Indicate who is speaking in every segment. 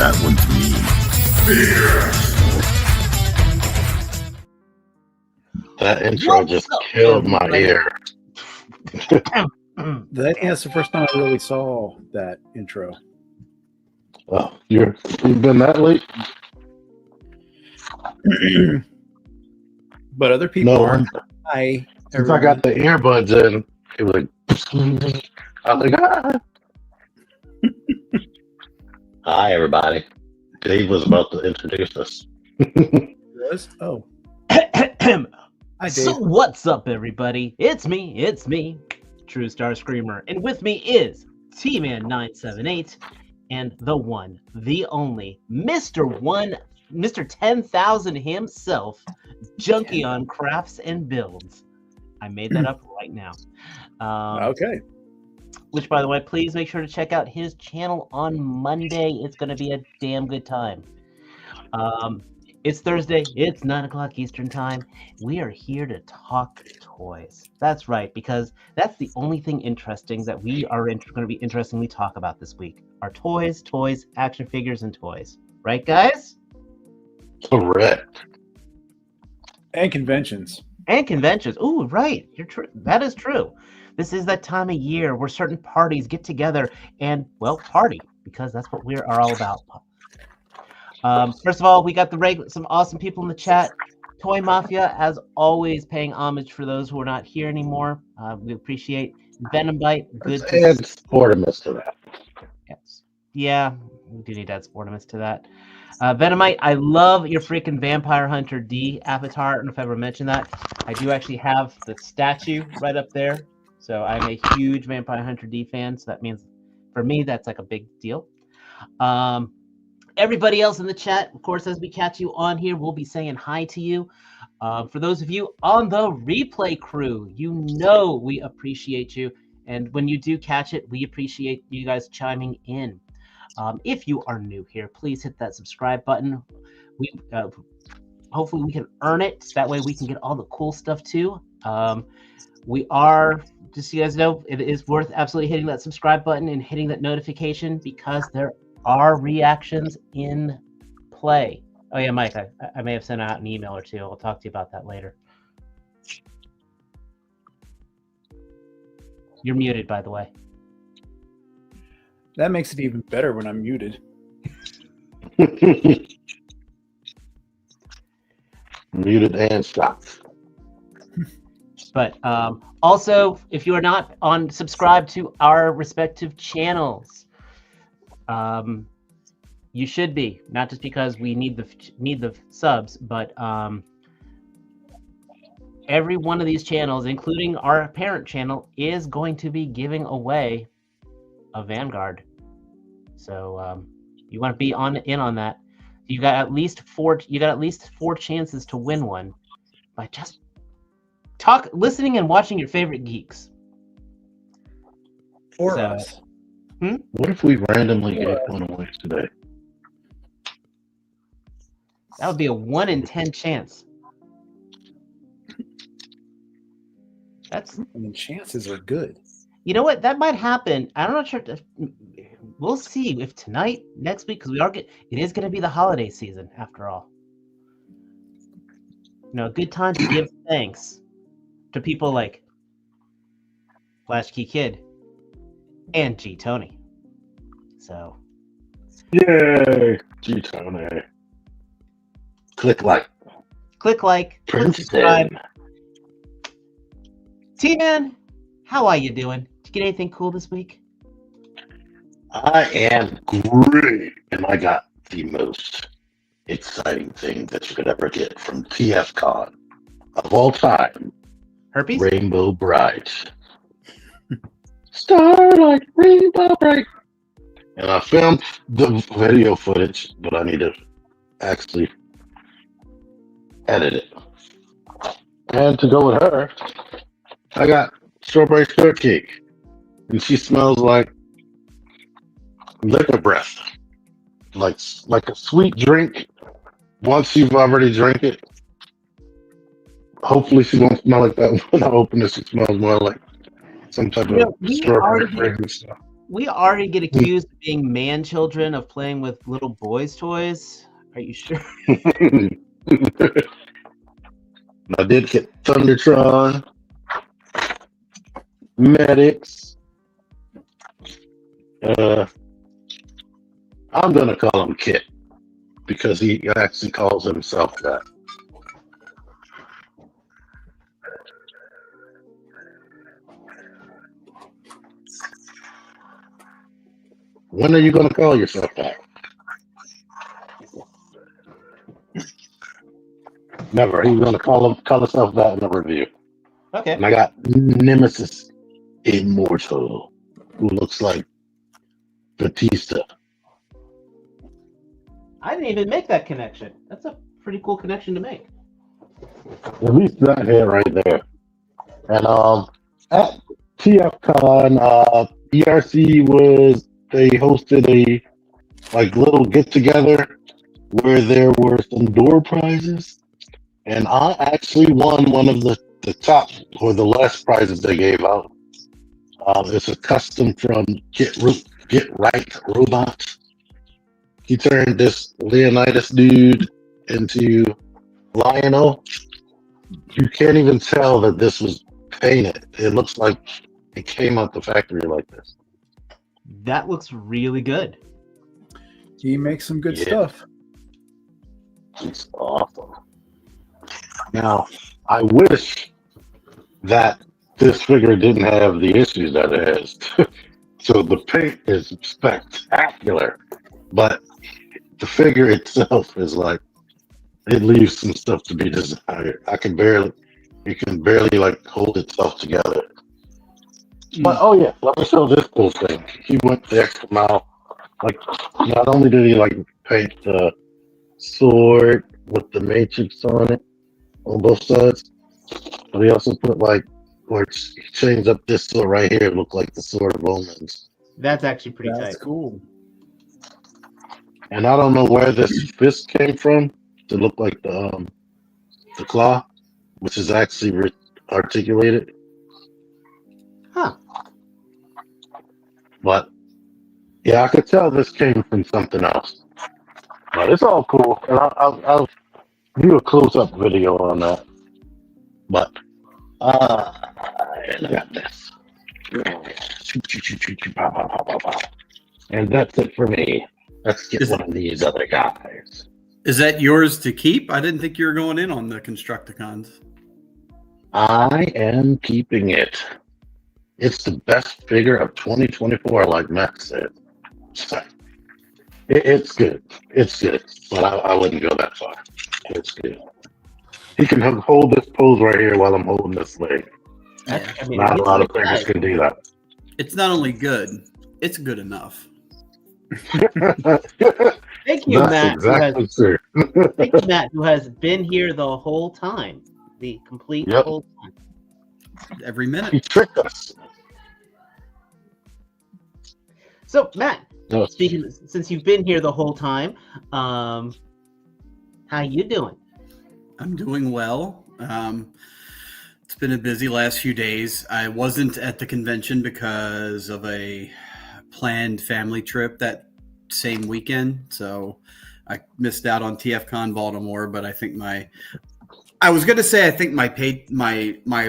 Speaker 1: that one to me.
Speaker 2: That intro just killed my ear.
Speaker 3: I think that's the first time I really saw that intro.
Speaker 2: Oh, you've been that late?
Speaker 3: But other people
Speaker 2: No.
Speaker 3: aren't. Hi,
Speaker 2: Since I got the earbuds in, it was like, I was like, ah. Hi, everybody. Dave was about to introduce us.
Speaker 3: Oh. Hi, Dave.
Speaker 4: So what's up, everybody? It's me, Trustarscreamer, and with me is T-Man978 and the one, the only, Mr. 10,000 himself, Junkion Crafts and Builds. I made that up right now.
Speaker 3: Okay.
Speaker 4: Which, by the way, please make sure to check out his channel on Monday. It's going to be a damn good time. It's Thursday. It's 9 o'clock Eastern time. We are here to talk toys. That's right, because that's the only thing interesting that we are going to be interestingly talk about this week. Our toys, action figures, and toys. Right, guys?
Speaker 2: Correct.
Speaker 3: And conventions.
Speaker 4: Ooh, right. You're true. That is true. This is that time of year where certain parties get together and, well, party, because that's what we are all about. First of all, we got some awesome people in the chat. Toy Mafia, as always, paying homage for those who are not here anymore. We appreciate Venom Bite. Good.
Speaker 2: Add Sportimus to that.
Speaker 4: Yes. Yeah, we do need to add Sportimus to that. Venomite, I love your freaking Vampire Hunter D avatar. I don't know if I ever mentioned that. I do actually have the statue right up there. So I'm a huge Vampire Hunter D fan. So that means, for me, that's like a big deal. Everybody else in the chat, of course, as we catch you on here, we'll be saying hi to you. For those of you on the replay crew, you know we appreciate you. And when you do catch it, we appreciate you guys chiming in. If you are new here, please hit that subscribe button. Hopefully we can earn it. So that way we can get all the cool stuff too. We are, just so you guys know, it is worth absolutely hitting that subscribe button and hitting that notification because there are reactions in play. Oh yeah, Mike, I may have sent out an email or two. I'll talk to you about that later. You're muted, by the way.
Speaker 3: That makes it even better when I'm muted.
Speaker 2: Muted and stopped.
Speaker 4: But also, if you are not subscribed to our respective channels, you should be. Not just because we need the subs, but every one of these channels, including our parent channel, is going to be giving away a Vanguard. So you want to be in on that. You got at least four chances to win one by just listening and watching your favorite geeks.
Speaker 3: Or us.
Speaker 2: What if we randomly gave one away today?
Speaker 4: That would be a 1 in 10 chance.
Speaker 3: Chances are good.
Speaker 4: You know what? That might happen. I'm not sure. We'll see if tonight, next week, because it is going to be the holiday season after all. A good time to give thanks to people like Flashkey Kid and G Tony. So,
Speaker 2: yay, G Tony! Click like,
Speaker 4: click subscribe. T-Man, how are you doing? Did you get anything cool this week?
Speaker 2: I am great, and I got the most exciting thing that you could ever get from TFCon of all time.
Speaker 4: Herpes?
Speaker 2: Rainbow Bright. Starlight, Rainbow Bright. And I filmed the video footage, but I need to actually edit it. And to go with her, I got strawberry shortcake. And she smells like liquor breath. Like a sweet drink. Once you've already drank it, hopefully she won't smell like that when I open it. She smells more like some type of strawberry fragrance stuff.
Speaker 4: we already get accused of being man children of playing with little boys' toys. Are you sure?
Speaker 2: I did get Thundertron, Medics. I'm gonna call him Kit because he actually calls himself that. When are you gonna call yourself that? Never. He's gonna call himself that in the review.
Speaker 4: Okay.
Speaker 2: And I got Nemesis Immortal, who looks like Batista.
Speaker 4: I didn't even make that connection. That's a pretty cool connection to make.
Speaker 2: At least that hair right there. And at TFCon, ERC they hosted a little get together where there were some door prizes, and I actually won one of the top or the last prizes they gave out. It's a custom from Get Right Robot. He turned this Leonidas dude into Lionel. You can't even tell that this was painted. It looks like it came out the factory like this.
Speaker 4: That looks really good.
Speaker 3: He makes some good stuff.
Speaker 2: It's awesome. Now, I wish that this figure didn't have the issues that it has. So the paint is spectacular, but the figure itself is it leaves some stuff to be desired. It can barely hold itself together. But oh yeah, let me show this cool thing. He went the extra mile. Not only did he paint the sword with the matrix on it on both sides, but he also put he changed up this sword right here. It looked like the sword of omens.
Speaker 4: That's actually pretty tight.
Speaker 3: That's cool.
Speaker 2: And I don't know where this fist came from to look like the claw, which is actually articulated.
Speaker 4: Huh.
Speaker 2: But yeah, I could tell this came from something else. But it's all cool, and I'll do a close-up video on that. But and I got this. And that's it for me. Let's get one of these other guys.
Speaker 1: Is that yours to keep? I didn't think you were going in on the Constructicons.
Speaker 2: I am keeping it. It's the best figure of 2024, like Matt said. It's good. It's good. But I wouldn't go that far. It's good. He can hold this pose right here while I'm holding this leg.
Speaker 1: Yeah.
Speaker 2: Not a lot of figures can do that.
Speaker 1: It's not only good, it's good enough.
Speaker 4: Thank you, Matt.
Speaker 2: Exactly true.
Speaker 4: Thank you, Matt, who has been here the whole time. The complete whole time.
Speaker 1: Every minute.
Speaker 2: He tricked us.
Speaker 4: So, Matt, speaking since you've been here the whole time, how you doing?
Speaker 1: I'm doing well. It's been a busy last few days. I wasn't at the convention because of a planned family trip that same weekend, so I missed out on TFCon Baltimore. But I think my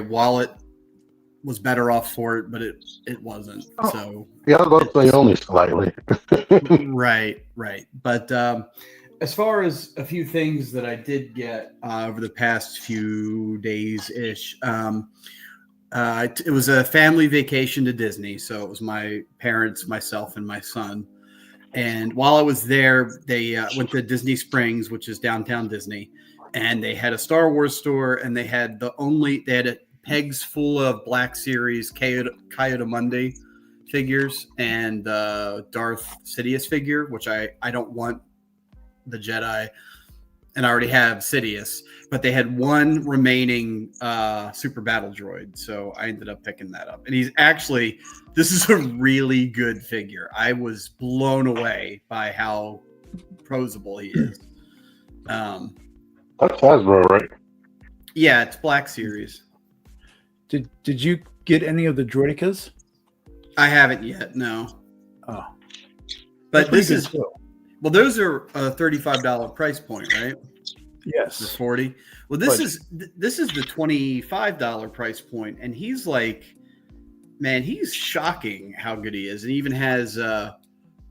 Speaker 1: wallet was better off for it, but it wasn't. So
Speaker 2: yeah, I was going to say only slightly.
Speaker 1: right. But as far as a few things that I did get over the past few days-ish, it was a family vacation to Disney. So it was my parents, myself, and my son. And while I was there, they went to Disney Springs, which is downtown Disney, and they had a Star Wars store, and they had pegs full of Black Series Coyote figures and Darth Sidious figure, which I don't want the Jedi, and I already have Sidious, but they had one remaining Super Battle Droid, so I ended up picking that up. And this is a really good figure. I was blown away by how posable he is.
Speaker 2: That's Hasbro, right?
Speaker 1: Yeah, it's Black Series.
Speaker 3: Did you get any of the Droidicas?
Speaker 1: I haven't yet, no.
Speaker 3: Oh,
Speaker 1: But
Speaker 3: pretty
Speaker 1: this
Speaker 3: good
Speaker 1: is
Speaker 3: too.
Speaker 1: well, those are a $35 price point, right? The
Speaker 3: Yes.
Speaker 1: 40. Well, this is the $25 price point, and he's like, man, he's shocking how good he is, and he even has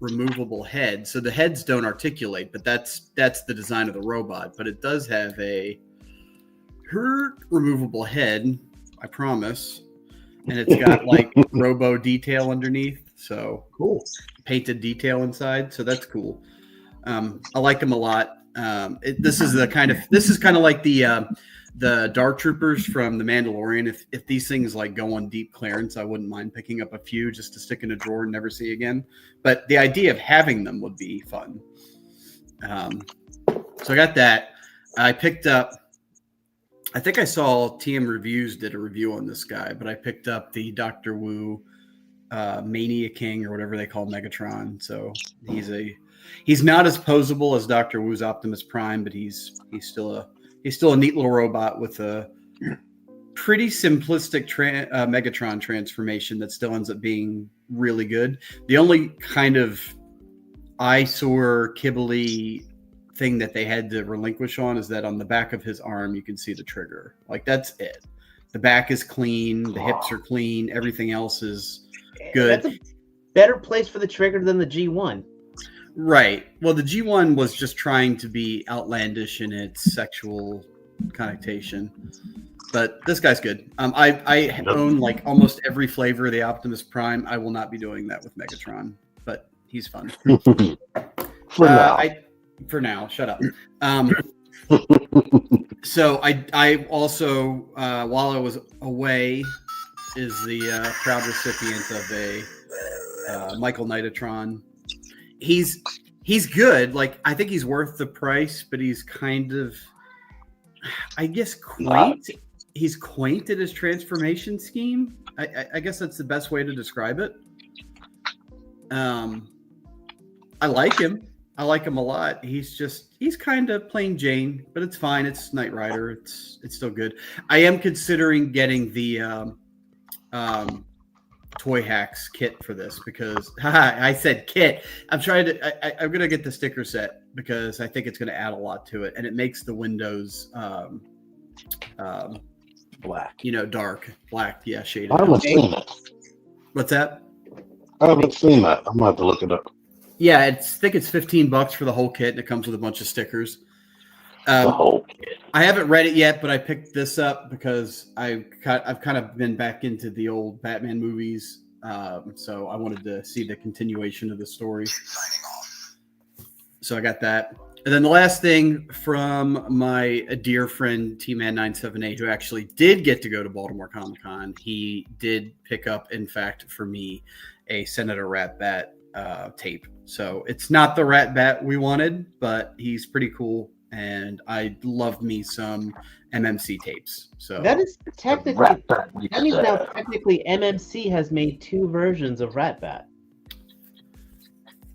Speaker 1: removable head. So the heads don't articulate, but that's the design of the robot. But it does have a removable head, I promise, and it's got like robo detail underneath, so
Speaker 3: Cool.
Speaker 1: painted detail inside. So that's cool. I like them a lot. This is kind of like the Dark Troopers from The Mandalorian. If these things like go on deep clearance, I wouldn't mind picking up a few just to stick in a drawer and never see again. But the idea of having them would be fun. So I got that. I picked up. I think I saw TM Reviews did a review on this guy, but I picked up the Dr. Wu Mania King or whatever they call Megatron. So he's not as posable as Dr. Wu's Optimus Prime, but he's still a neat little robot with a pretty simplistic Megatron transformation that still ends up being really good. The only kind of eyesore kibbly thing that they had to relinquish on is that on the back of his arm you can see the trigger. Like, that's it. The back is clean, the hips are clean, everything else is good.
Speaker 4: That's a better place for the trigger than the G1.
Speaker 1: Right. Well, the G1 was just trying to be outlandish in its sexual connotation, but this guy's good. I own like almost every flavor of the Optimus Prime. I will not be doing that with Megatron, but he's fun. For now, shut up. So I also, while I was away, is the proud recipient of a Michael Nitotron. He's good. Like, I think he's worth the price, but he's kind of, I guess, quaint. He's quaint at his transformation scheme. I guess that's the best way to describe it. I like him. I like him a lot. He's kind of plain Jane, but it's fine. It's Knight Rider. It's still good. I am considering getting the Toy Hacks kit for this because I said kit. I'm gonna get the sticker set because I think it's gonna add a lot to it, and it makes the windows
Speaker 3: Black.
Speaker 1: Dark black. Yeah, shaded.
Speaker 2: I haven't seen it.
Speaker 1: What's that?
Speaker 2: I haven't seen that. I'm gonna have to look it up.
Speaker 1: Yeah, I think it's $15 for the whole kit, and it comes with a bunch of stickers.
Speaker 2: The whole kit.
Speaker 1: I haven't read it yet, but I picked this up because I've kind of been back into the old Batman movies, so I wanted to see the continuation of the story. So I got that. And then the last thing from my dear friend T-Man978, who actually did get to go to Baltimore Comic-Con, he did pick up, in fact, for me, a Senator Rat-Bat tape. So it's not the Rat Bat we wanted, but he's pretty cool, and I love me some MMC tapes. So
Speaker 4: that is technically that means now technically MMC has made two versions of Rat Bat.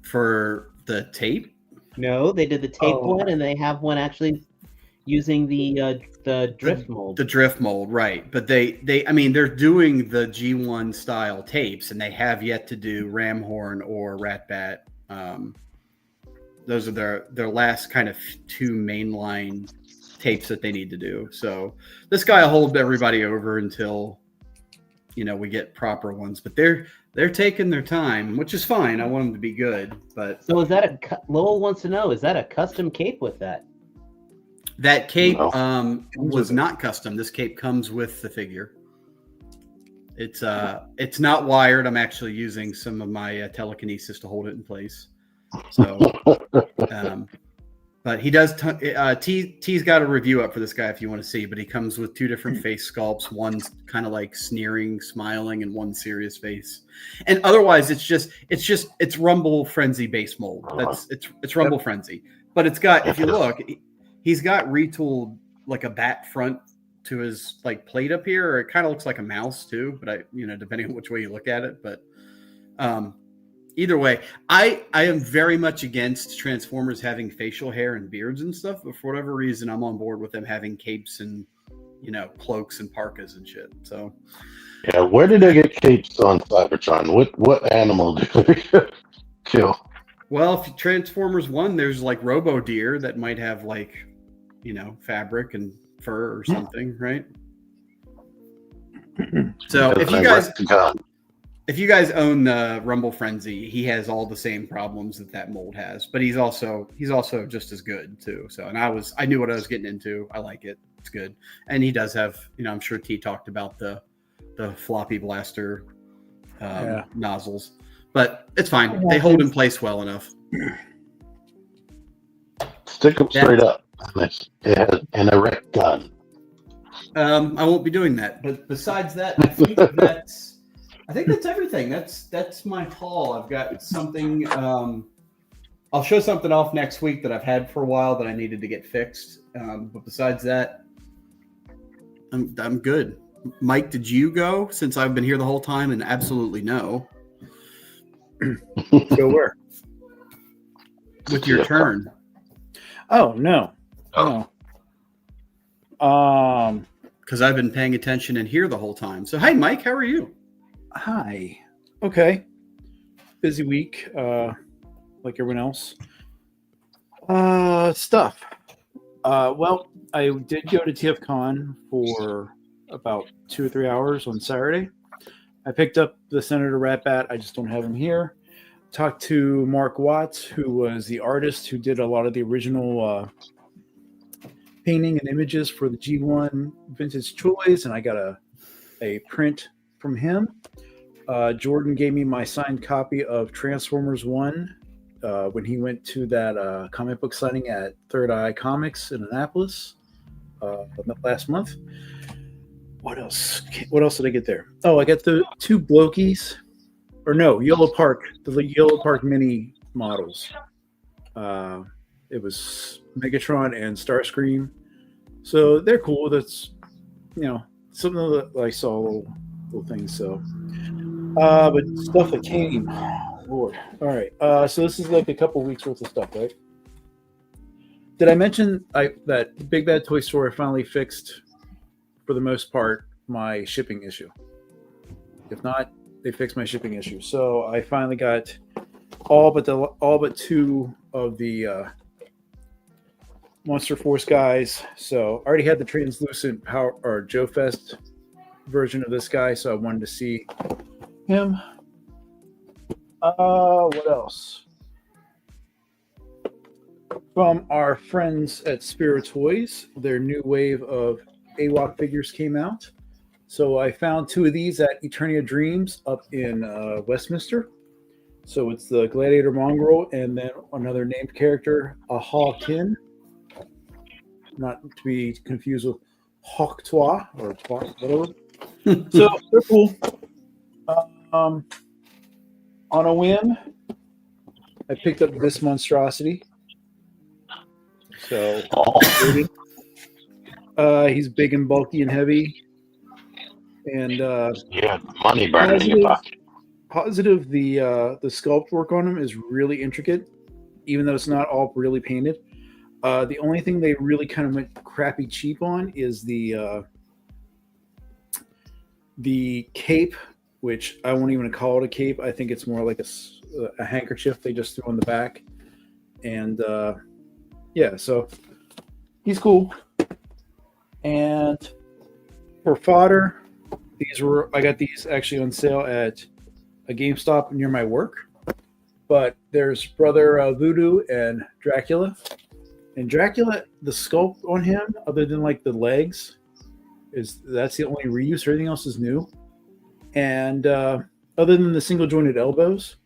Speaker 1: For the tape?
Speaker 4: No, they did the tape one, and they have one actually using the drift mold.
Speaker 1: The drift mold, right? But they're doing the G1 style tapes, and they have yet to do Ramhorn or Rat Bat. Those are their last kind of two mainline tapes that they need to do. So this guy will hold everybody over until we get proper ones. But they're taking their time, which is fine. I want them to be good. But
Speaker 4: so is that Lowell wants to know? Is that a custom cape with that?
Speaker 1: That cape was not custom. This cape comes with the figure. It's not wired. I'm actually using some of my telekinesis to hold it in place. So, but he does. T's got a review up for this guy if you want to see. But he comes with two different face sculpts. One's kind of like sneering, smiling, and one serious face. And otherwise, it's Rumble Frenzy base mold. It's Rumble Frenzy. But it's got, if you look, he's got retooled like a bat front to his like plate up here, or it kind of looks like a mouse too. But depending on which way you look at it, but either way, I am very much against Transformers having facial hair and beards and stuff, but for whatever reason, I'm on board with them having capes and cloaks and parkas and shit. So
Speaker 2: yeah, where did they get capes on Cybertron? What animal did they get? kill?
Speaker 1: Well, if Transformers 1, there's like Robo Deer that might have like, fabric and fur or something, right? So if you guys own the Rumble Frenzy, he has all the same problems that mold has, but he's also just as good too. So, and I knew what I was getting into. I like it. It's good. And he does have, I'm sure T talked about the floppy blaster nozzles, but it's fine. They hold in place well enough.
Speaker 2: Stick them straight up. It has an erect gun.
Speaker 1: I won't be doing that. But besides that, I think that's everything. That's my haul. I've got something. I'll show something off next week that I've had for a while that I needed to get fixed. But besides that, I'm good. Mike, did you go since I've been here the whole time? And absolutely no.
Speaker 3: Go where?
Speaker 1: With your turn.
Speaker 3: Oh no. No.
Speaker 1: Because I've been paying attention and here the whole time. So, hey, Mike, how are you?
Speaker 3: Hi. Okay. Busy week, like everyone else. Stuff. Well, I did go to TFCon for about 2 or 3 hours on Saturday. I picked up the Senator Ratbat. I just don't have him here. Talked to Mark Watts, who was the artist who did a lot of the original painting and images for the G1 vintage toys, and I got a print from him. Jordan gave me my signed copy of Transformers 1 when he went to that comic book signing at Third Eye Comics in Annapolis last month. What else did I get there? Oh, I got the 2 Blokies. Or no, Yellow Park, the Yellow Park mini models. It was Megatron and Starscream. So they're cool. That's, something that I saw little things. So, but stuff that came, Lord. All right. So this is like a couple weeks worth of stuff, right? Did I mention that Big Bad Toy Store finally fixed, for the most part, my shipping issue? If not, they fixed my shipping issue. So I finally got all but 2 of the Monster Force guys. So I already had the translucent Power or Joe Fest version of this guy, so I wanted to see him. What else? From our friends at Spirit Toys, their new wave of AWOC figures came out. So I found 2 of these at Eternia Dreams up in Westminster. So it's the Gladiator Mongrel and then another named character, a Hawkin. Not to be confused with Hawk-Twa or Twa, whatever. So they're cool. On a whim, I picked up this monstrosity. So he's big and bulky and heavy. And
Speaker 2: money burning in your pocket.
Speaker 3: Positive, the sculpt work on him is really intricate, even though it's not all really painted. The only thing they really kind of went crappy cheap on is the cape, which I won't even call it a cape. I think it's more like a handkerchief they just threw on the back. And so he's cool. And for fodder, I got these actually on sale at a GameStop near my work. But there's Brother Voodoo and Dracula. And Dracula, the sculpt on him, other than like the legs, that's the only reuse. Everything else is new. And other than the single jointed elbows,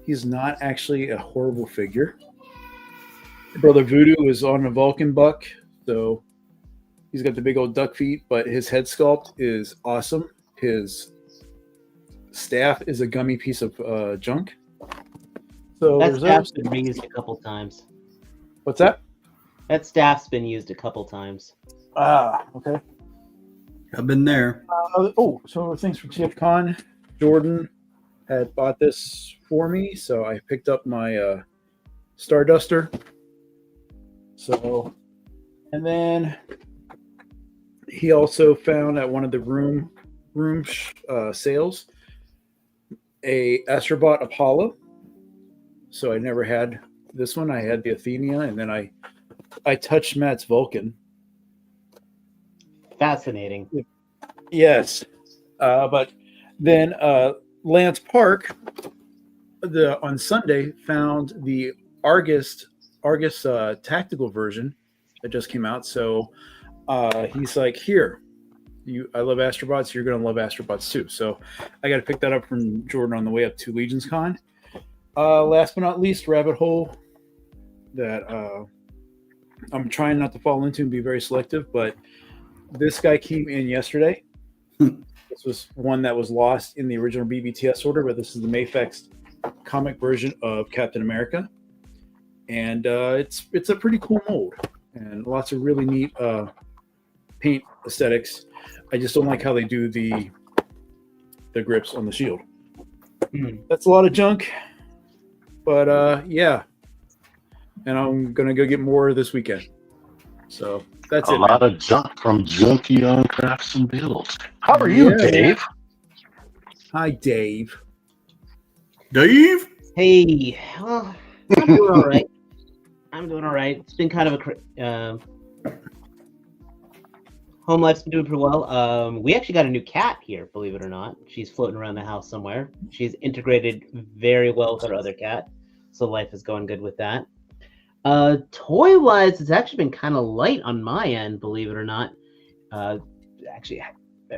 Speaker 3: he's not actually a horrible figure. Brother Voodoo is on a Vulcan buck, so he's got the big old duck feet, but his head sculpt is awesome. His staff is a gummy piece of junk. So
Speaker 4: that staff's been reused a couple times.
Speaker 3: What's that?
Speaker 4: That staff's been used a couple times.
Speaker 3: Okay.
Speaker 1: I've been there.
Speaker 3: So thanks for TFCon. Jordan had bought this for me, so I picked up my Starduster. So, and then he also found at one of the room sales a Astrobot Apollo. so I never had this one. I had the Athenia, and then I touched Matt's Vulcan.
Speaker 4: Fascinating.
Speaker 3: Yes, but then Lance Park on Sunday found the Argus tactical version that just came out. So he's like, "Here, I love Astrobots. You're gonna love Astrobots too." So I got to pick that up from Jordan on the way up to Legions Con. Last but not least, rabbit hole that I'm trying not to fall into and be very selective, but this guy came in yesterday. This was one that was lost in the original BBTS order, but this is the Mafex comic version of Captain America, and it's a pretty cool mold and lots of really neat paint aesthetics. I just don't like how they do the grips on the shield. That's a lot of junk, but yeah. And I'm gonna go get more this weekend. So that's
Speaker 2: a lot of junk from Junkion Crafts and Builds. How are you, Dave?
Speaker 3: Hi, Dave.
Speaker 1: Dave?
Speaker 4: Hey, well, I'm doing all right. It's been kind of a home life's been doing pretty well. We actually got a new cat here, believe it or not. She's floating around the house somewhere. She's integrated very well with our other cat, so life is going good with that. Toy-wise, it's actually been kind of light on my end, believe it or not. Actually,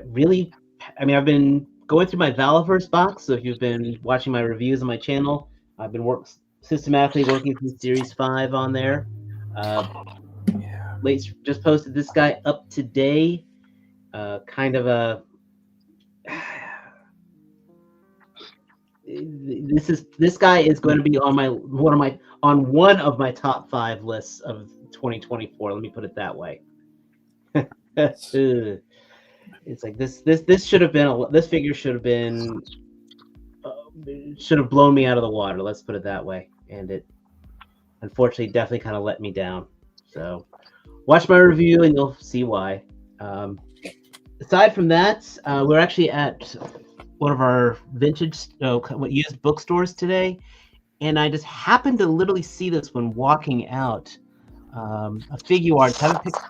Speaker 4: really, I mean, I've been going through my Valaverse box, so if you've been watching my reviews on my channel, I've been systematically working through Series 5 on there. Just posted this guy up today. Kind of a... This guy is going to be on one of my top 5 lists of 2024. Let me put it that way. It's like this should have been this figure should have blown me out of the water. Let's put it that way. And it unfortunately definitely kind of let me down. So watch my review and you'll see why. Aside from that, we're actually at one of our vintage used bookstores today, and I just happened to literally see this when walking out. A FigureArts.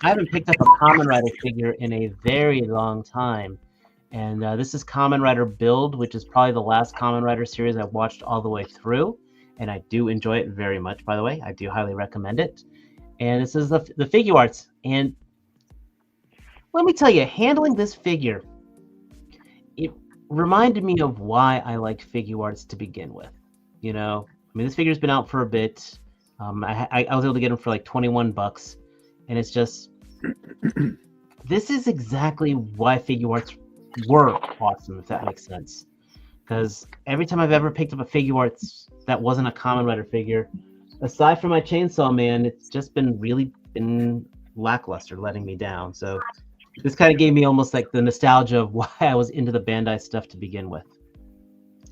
Speaker 4: I haven't picked up a Kamen Rider figure in a very long time, and this is Kamen Rider Build, which is probably the last Kamen Rider series I've watched all the way through, and I do enjoy it very much. By the way, I do highly recommend it. And this is the FigureArts, and let me tell you, handling this figure, it reminded me of why I like FigureArts to begin with. You know, I mean, this figure's been out for a bit. I was able to get them for like $21, and it's just this is exactly why FigureArts were awesome, if that makes sense. Because every time I've ever picked up a FigureArts that wasn't a Kamen Rider figure, aside from my Chainsaw Man, it's just been lackluster, letting me down. So this kind of gave me almost like the nostalgia of why I was into the Bandai stuff to begin with.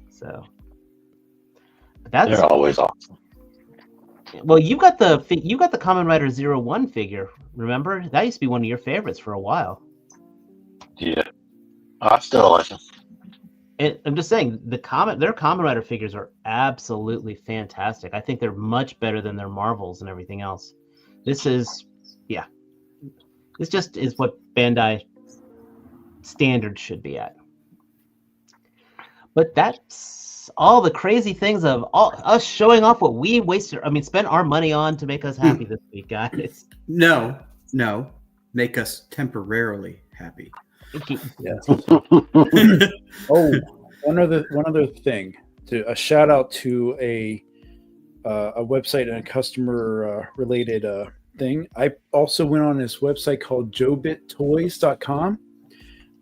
Speaker 4: So
Speaker 2: they're always awesome.
Speaker 4: Well, you got the Kamen Rider 01 figure. Remember, that used to be one of your favorites for a while.
Speaker 2: Yeah, I still like them.
Speaker 4: And I'm just saying, their Kamen Rider figures are absolutely fantastic. I think they're much better than their Marvels and everything else. This just is what Bandai standards should be at. But that's all the crazy things of us showing off what we spent our money on to make us happy this week, guys.
Speaker 1: No, make us temporarily happy.
Speaker 3: Yes. One other thing. A shout out to a website and a customer related thing. I also went on this website called jobittoys.com.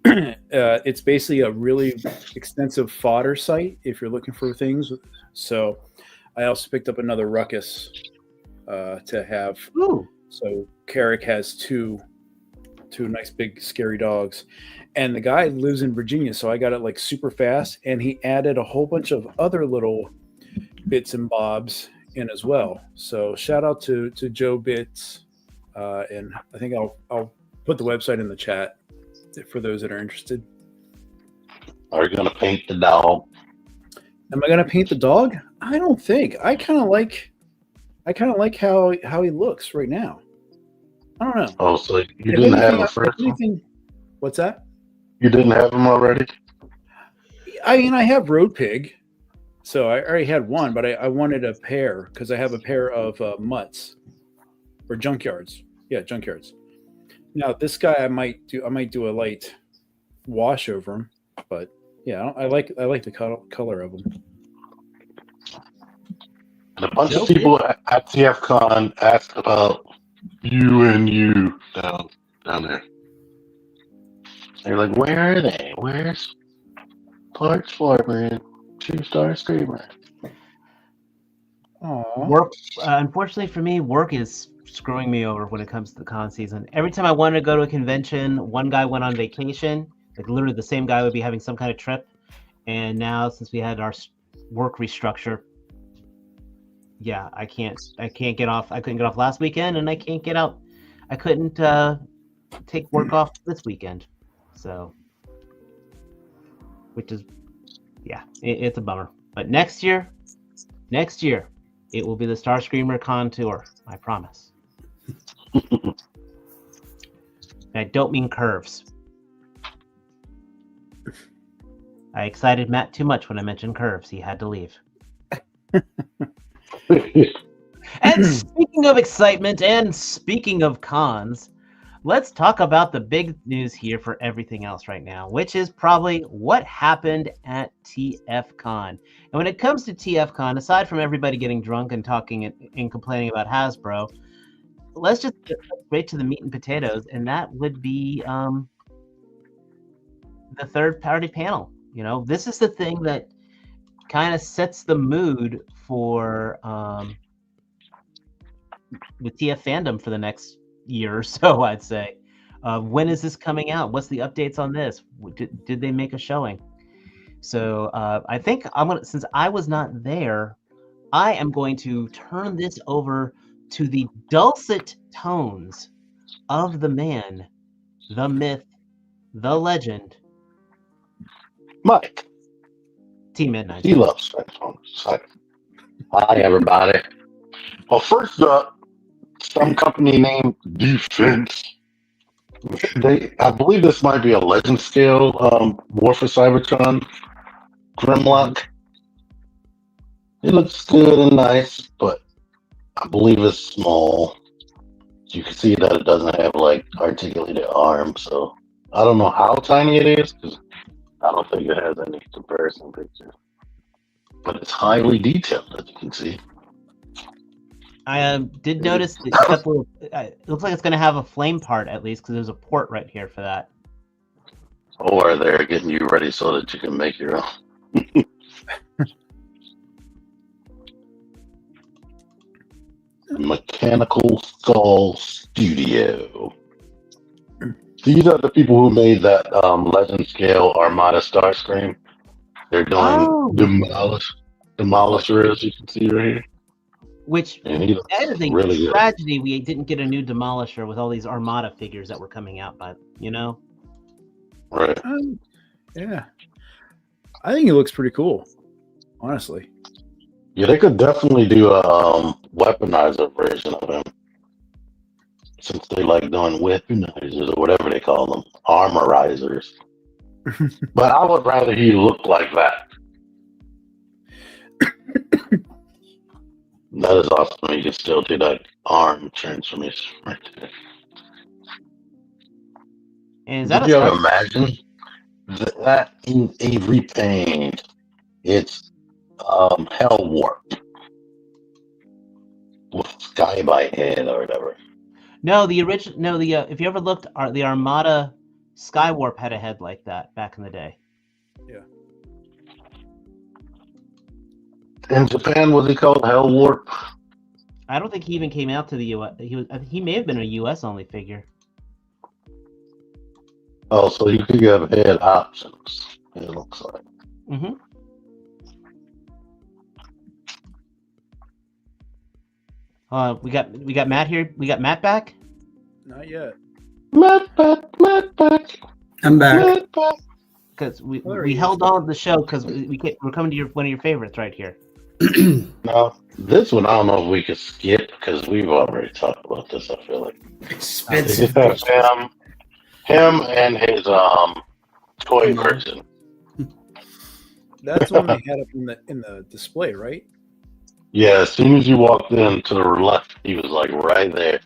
Speaker 3: It's basically a really extensive fodder site if you're looking for things. So I also picked up another Ruckus to have.
Speaker 4: Ooh.
Speaker 3: So Carrick has two nice big scary dogs, and the guy lives in Virginia, so I got it like super fast, and he added a whole bunch of other little bits and bobs in as well. So shout out to Joe Bits, and I think I'll put the website in the chat for those that are interested.
Speaker 2: Are you gonna paint the dog?
Speaker 3: Am I gonna paint the dog? I don't think. I kind of like how he looks right now. I don't know.
Speaker 2: Oh, so you
Speaker 3: If
Speaker 2: didn't have
Speaker 3: anything,
Speaker 2: the first one?
Speaker 3: What's that?
Speaker 2: You didn't have him already?
Speaker 3: I mean, I have Road Pig, so I already had one, but I wanted a pair because I have a pair of mutts or junkyards. Yeah, junkyards. Now this guy, I might do a light wash over him, but yeah, I like the color of him.
Speaker 2: And a bunch of people at TFCon asked about you down there. They're like, where are they? Where's Partsformer and Trustarscreamer?
Speaker 4: Work, unfortunately for me, work is screwing me over when it comes to the con season. Every time I wanted to go to a convention, one guy went on vacation. Like literally, the same guy would be having some kind of trip. And now, since we had our work restructure, yeah, I can't get off. I couldn't get off last weekend, and I can't get out. I couldn't take work off this weekend. So, which is, yeah, it's a bummer. But next year, it will be the Starscreamer Con tour. I promise. I don't mean curves. I excited Matt too much when I mentioned curves. He had to leave. And speaking of excitement and speaking of cons, let's talk about the big news here for everything else right now, which is probably what happened at TFCon. And when it comes to TFCon, aside from everybody getting drunk and talking and complaining about Hasbro, let's just get straight to the meat and potatoes, and that would be the third-party panel. You know, this is the thing that kind of sets the mood for the TF fandom for the next year or so, I'd say. When is this coming out? What's the updates on this? Did they make a showing? So I think since I was not there, I am going to turn this over to the dulcet tones of the man, the myth, the legend,
Speaker 2: Mike.
Speaker 4: T-Midnight.
Speaker 2: He loves Transformers. Hi, everybody. Well, first up, some company named Defense. I believe this might be a legend scale War for Cybertron Grimlock. It looks good and nice, but I believe it's small. You can see that it doesn't have like articulated arms, so I don't know how tiny it is because I don't think it has any comparison pictures. But it's highly detailed, as you can see.
Speaker 4: I did notice that a couple of, it looks like it's going to have a flame part at least because there's a port right here for that.
Speaker 2: Or they're getting you ready so that you can make your own. Mechanical Skull Studio. These are the people who made that Legend Scale Armada Starscream. They're doing Demolisher, as you can see right here.
Speaker 4: Which that is a
Speaker 2: really
Speaker 4: tragedy. We didn't get a new Demolisher with all these Armada figures that were coming out, but you know,
Speaker 2: right?
Speaker 3: Yeah, I think it looks pretty cool, honestly.
Speaker 2: Yeah, they could definitely do a weaponizer version of him, since they like doing weaponizers or whatever they call them, armorizers. But I would rather he look like that. That is awesome. You can still do that arm transformation right there.
Speaker 4: And is that
Speaker 2: Did you ever imagine that in a repaint? It's Hell Warp with Skybite head or whatever.
Speaker 4: No, the original. No, the if you ever looked, the Armada Skywarp had a head like that back in the day.
Speaker 3: Yeah.
Speaker 2: In Japan, was he called Hell Warp?
Speaker 4: I don't think he even came out to the U.S. He may have been a U.S. only figure.
Speaker 2: Oh, so you could have head options. It looks like.
Speaker 4: Mm-hmm. We got Matt here. We got Matt back.
Speaker 3: Not yet.
Speaker 2: Matt back.
Speaker 1: I'm back.
Speaker 4: Because we held on to the show because we're coming to one of your favorites right here.
Speaker 2: Now, this one, I don't know if we could skip because we've already talked about this, I feel like. They
Speaker 1: Expensive.
Speaker 2: just have him and his toy
Speaker 1: Model.
Speaker 2: version.
Speaker 3: That's the one they had up in the display, right?
Speaker 2: Yeah, as soon as you walked in to the left, he was like right there.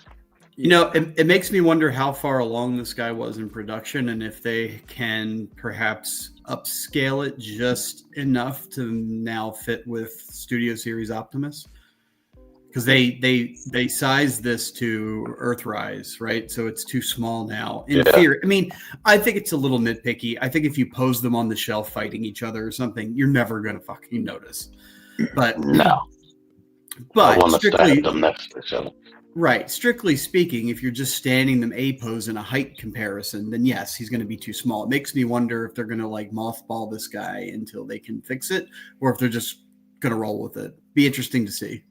Speaker 1: You know, it makes me wonder how far along this guy was in production and if they can perhaps upscale it just enough to now fit with Studio Series Optimus. Because they sized this to Earthrise, right? So it's too small now. In theory, I mean, I think it's a little nitpicky. I think if you pose them on the shelf fighting each other or something, you're never going to fucking notice. But
Speaker 2: no. I want to stack them next to each other.
Speaker 1: Right. Strictly speaking, if you're just standing them A pose in a height comparison, then yes, he's going to be too small. It makes me wonder if they're going to like mothball this guy until they can fix it, or if they're just going to roll with it. Be interesting to see.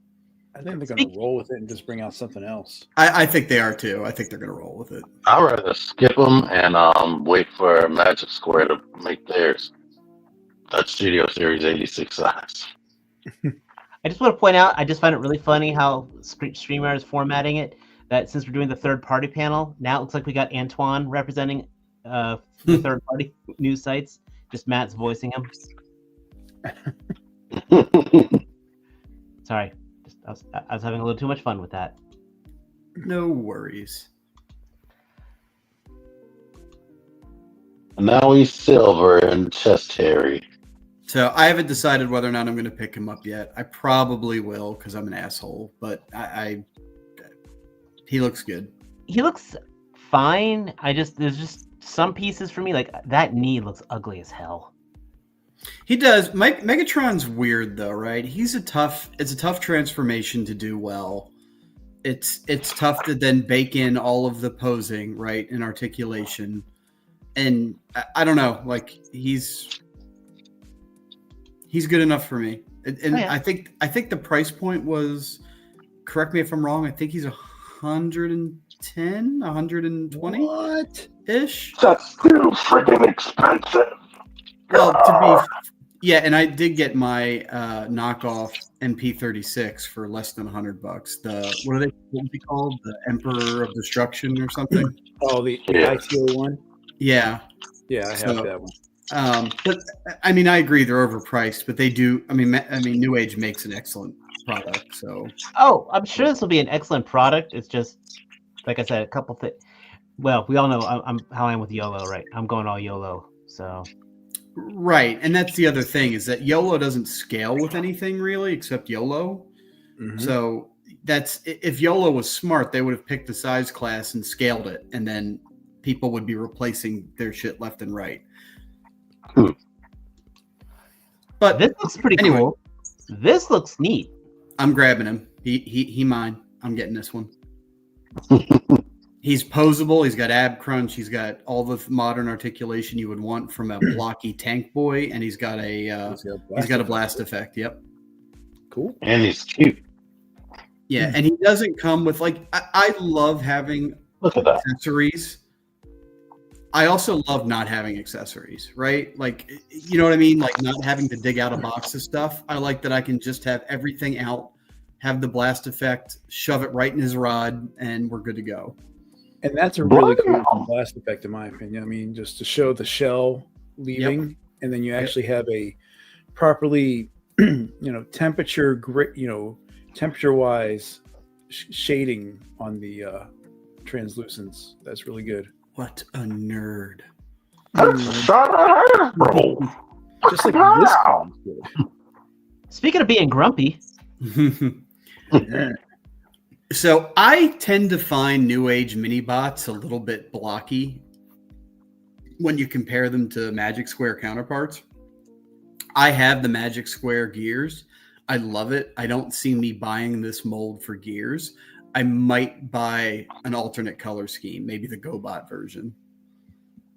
Speaker 3: I think they're going to roll with it and just bring out something else.
Speaker 1: I think they are too. I think they're going to roll with it.
Speaker 2: I'd rather skip them and wait for Magic Square to make theirs. That's Studio Series 86 size.
Speaker 4: I just want to point out, I just find it really funny how StreamYard is formatting it. That since we're doing the third-party panel, now it looks like we got Antoine representing the third-party news sites. Just Matt's voicing him. Sorry, I was having a little too much fun with that.
Speaker 1: No worries.
Speaker 2: Now he's silver and chest hairy.
Speaker 1: So I haven't decided whether or not I'm going to pick him up yet. I probably will because I'm an asshole, but he looks good.
Speaker 4: He looks fine. There's just some pieces for me, like that knee looks ugly as hell.
Speaker 1: He does. Megatron's weird though, right? It's a tough transformation to do well. It's tough to then bake in all of the posing, right, and articulation. And I don't know, like he's good enough for me. And I think the price point was, correct me if I'm wrong, I think he's 110, 120
Speaker 3: What?
Speaker 1: ish.
Speaker 2: That's too freaking expensive.
Speaker 1: Well, yeah, and I did get my knockoff MP36 for less than $100. What was he called? The Emperor of Destruction or something?
Speaker 3: Oh, the ITO one?
Speaker 1: Yeah.
Speaker 3: Yeah, I have that one.
Speaker 1: But I mean, I agree they're overpriced, but they do. I mean, New Age makes an excellent product. So.
Speaker 4: Oh, I'm sure this will be an excellent product. It's just, like I said, a couple things. Well, we all know I'm how I am with YOLO, right? I'm going all YOLO. So.
Speaker 1: Right, and that's the other thing is that YOLO doesn't scale with anything really except YOLO. Mm-hmm. So that's if YOLO was smart, they would have picked the size class and scaled it, and then people would be replacing their shit left and right. But
Speaker 4: this looks pretty cool. This looks neat.
Speaker 1: I'm grabbing him. He mine. I'm getting this one. He's posable. He's got ab crunch. He's got all the modern articulation you would want from a blocky tank boy, and he's got a blast effect. Yep.
Speaker 3: Cool.
Speaker 2: And he's cute.
Speaker 1: Yeah, and he doesn't come with I love having accessories. I also love not having accessories, right? Like, you know what I mean? Like not having to dig out a box of stuff. I like that I can just have everything out, have the blast effect, shove it right in his rod, and we're good to go.
Speaker 3: And that's a really cool blast effect, in my opinion. I mean, just to show the shell leaving, and then you actually have a properly, temperature-wise shading on the translucence. That's really good.
Speaker 1: What a nerd.
Speaker 3: Just like this one.
Speaker 4: Speaking of being grumpy.
Speaker 1: So I tend to find New Age mini bots a little bit blocky when you compare them to Magic Square counterparts. I have the Magic Square gears. I love it. I don't see me buying this mold for gears. I might buy an alternate color scheme, maybe the GoBot version.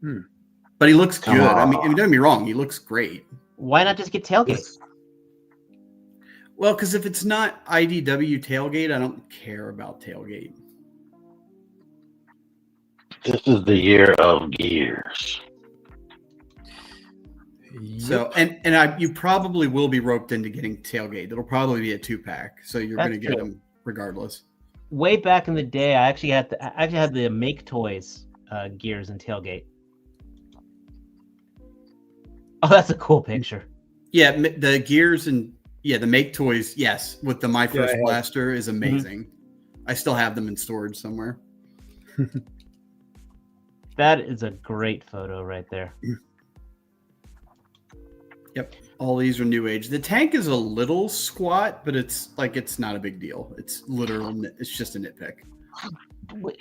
Speaker 1: But he looks good. I mean, don't get me wrong. He looks great.
Speaker 4: Why not just get tailgate?
Speaker 1: Well, because if it's not IDW tailgate, I don't care about tailgate.
Speaker 2: This is the year of gears.
Speaker 1: So you probably will be roped into getting tailgate. It'll probably be a 2-pack, so you're going to get them regardless.
Speaker 4: Way back in the day, I actually had the Make Toys gears and tailgate. Oh, that's a cool picture.
Speaker 1: Yeah, the gears and the Make Toys, yes, with the My First Blaster is amazing. Mm-hmm. I still have them in storage somewhere.
Speaker 4: That is a great photo right there.
Speaker 1: Yep, all these are new age. The tank is a little squat, but it's not a big deal. It's it's just a nitpick.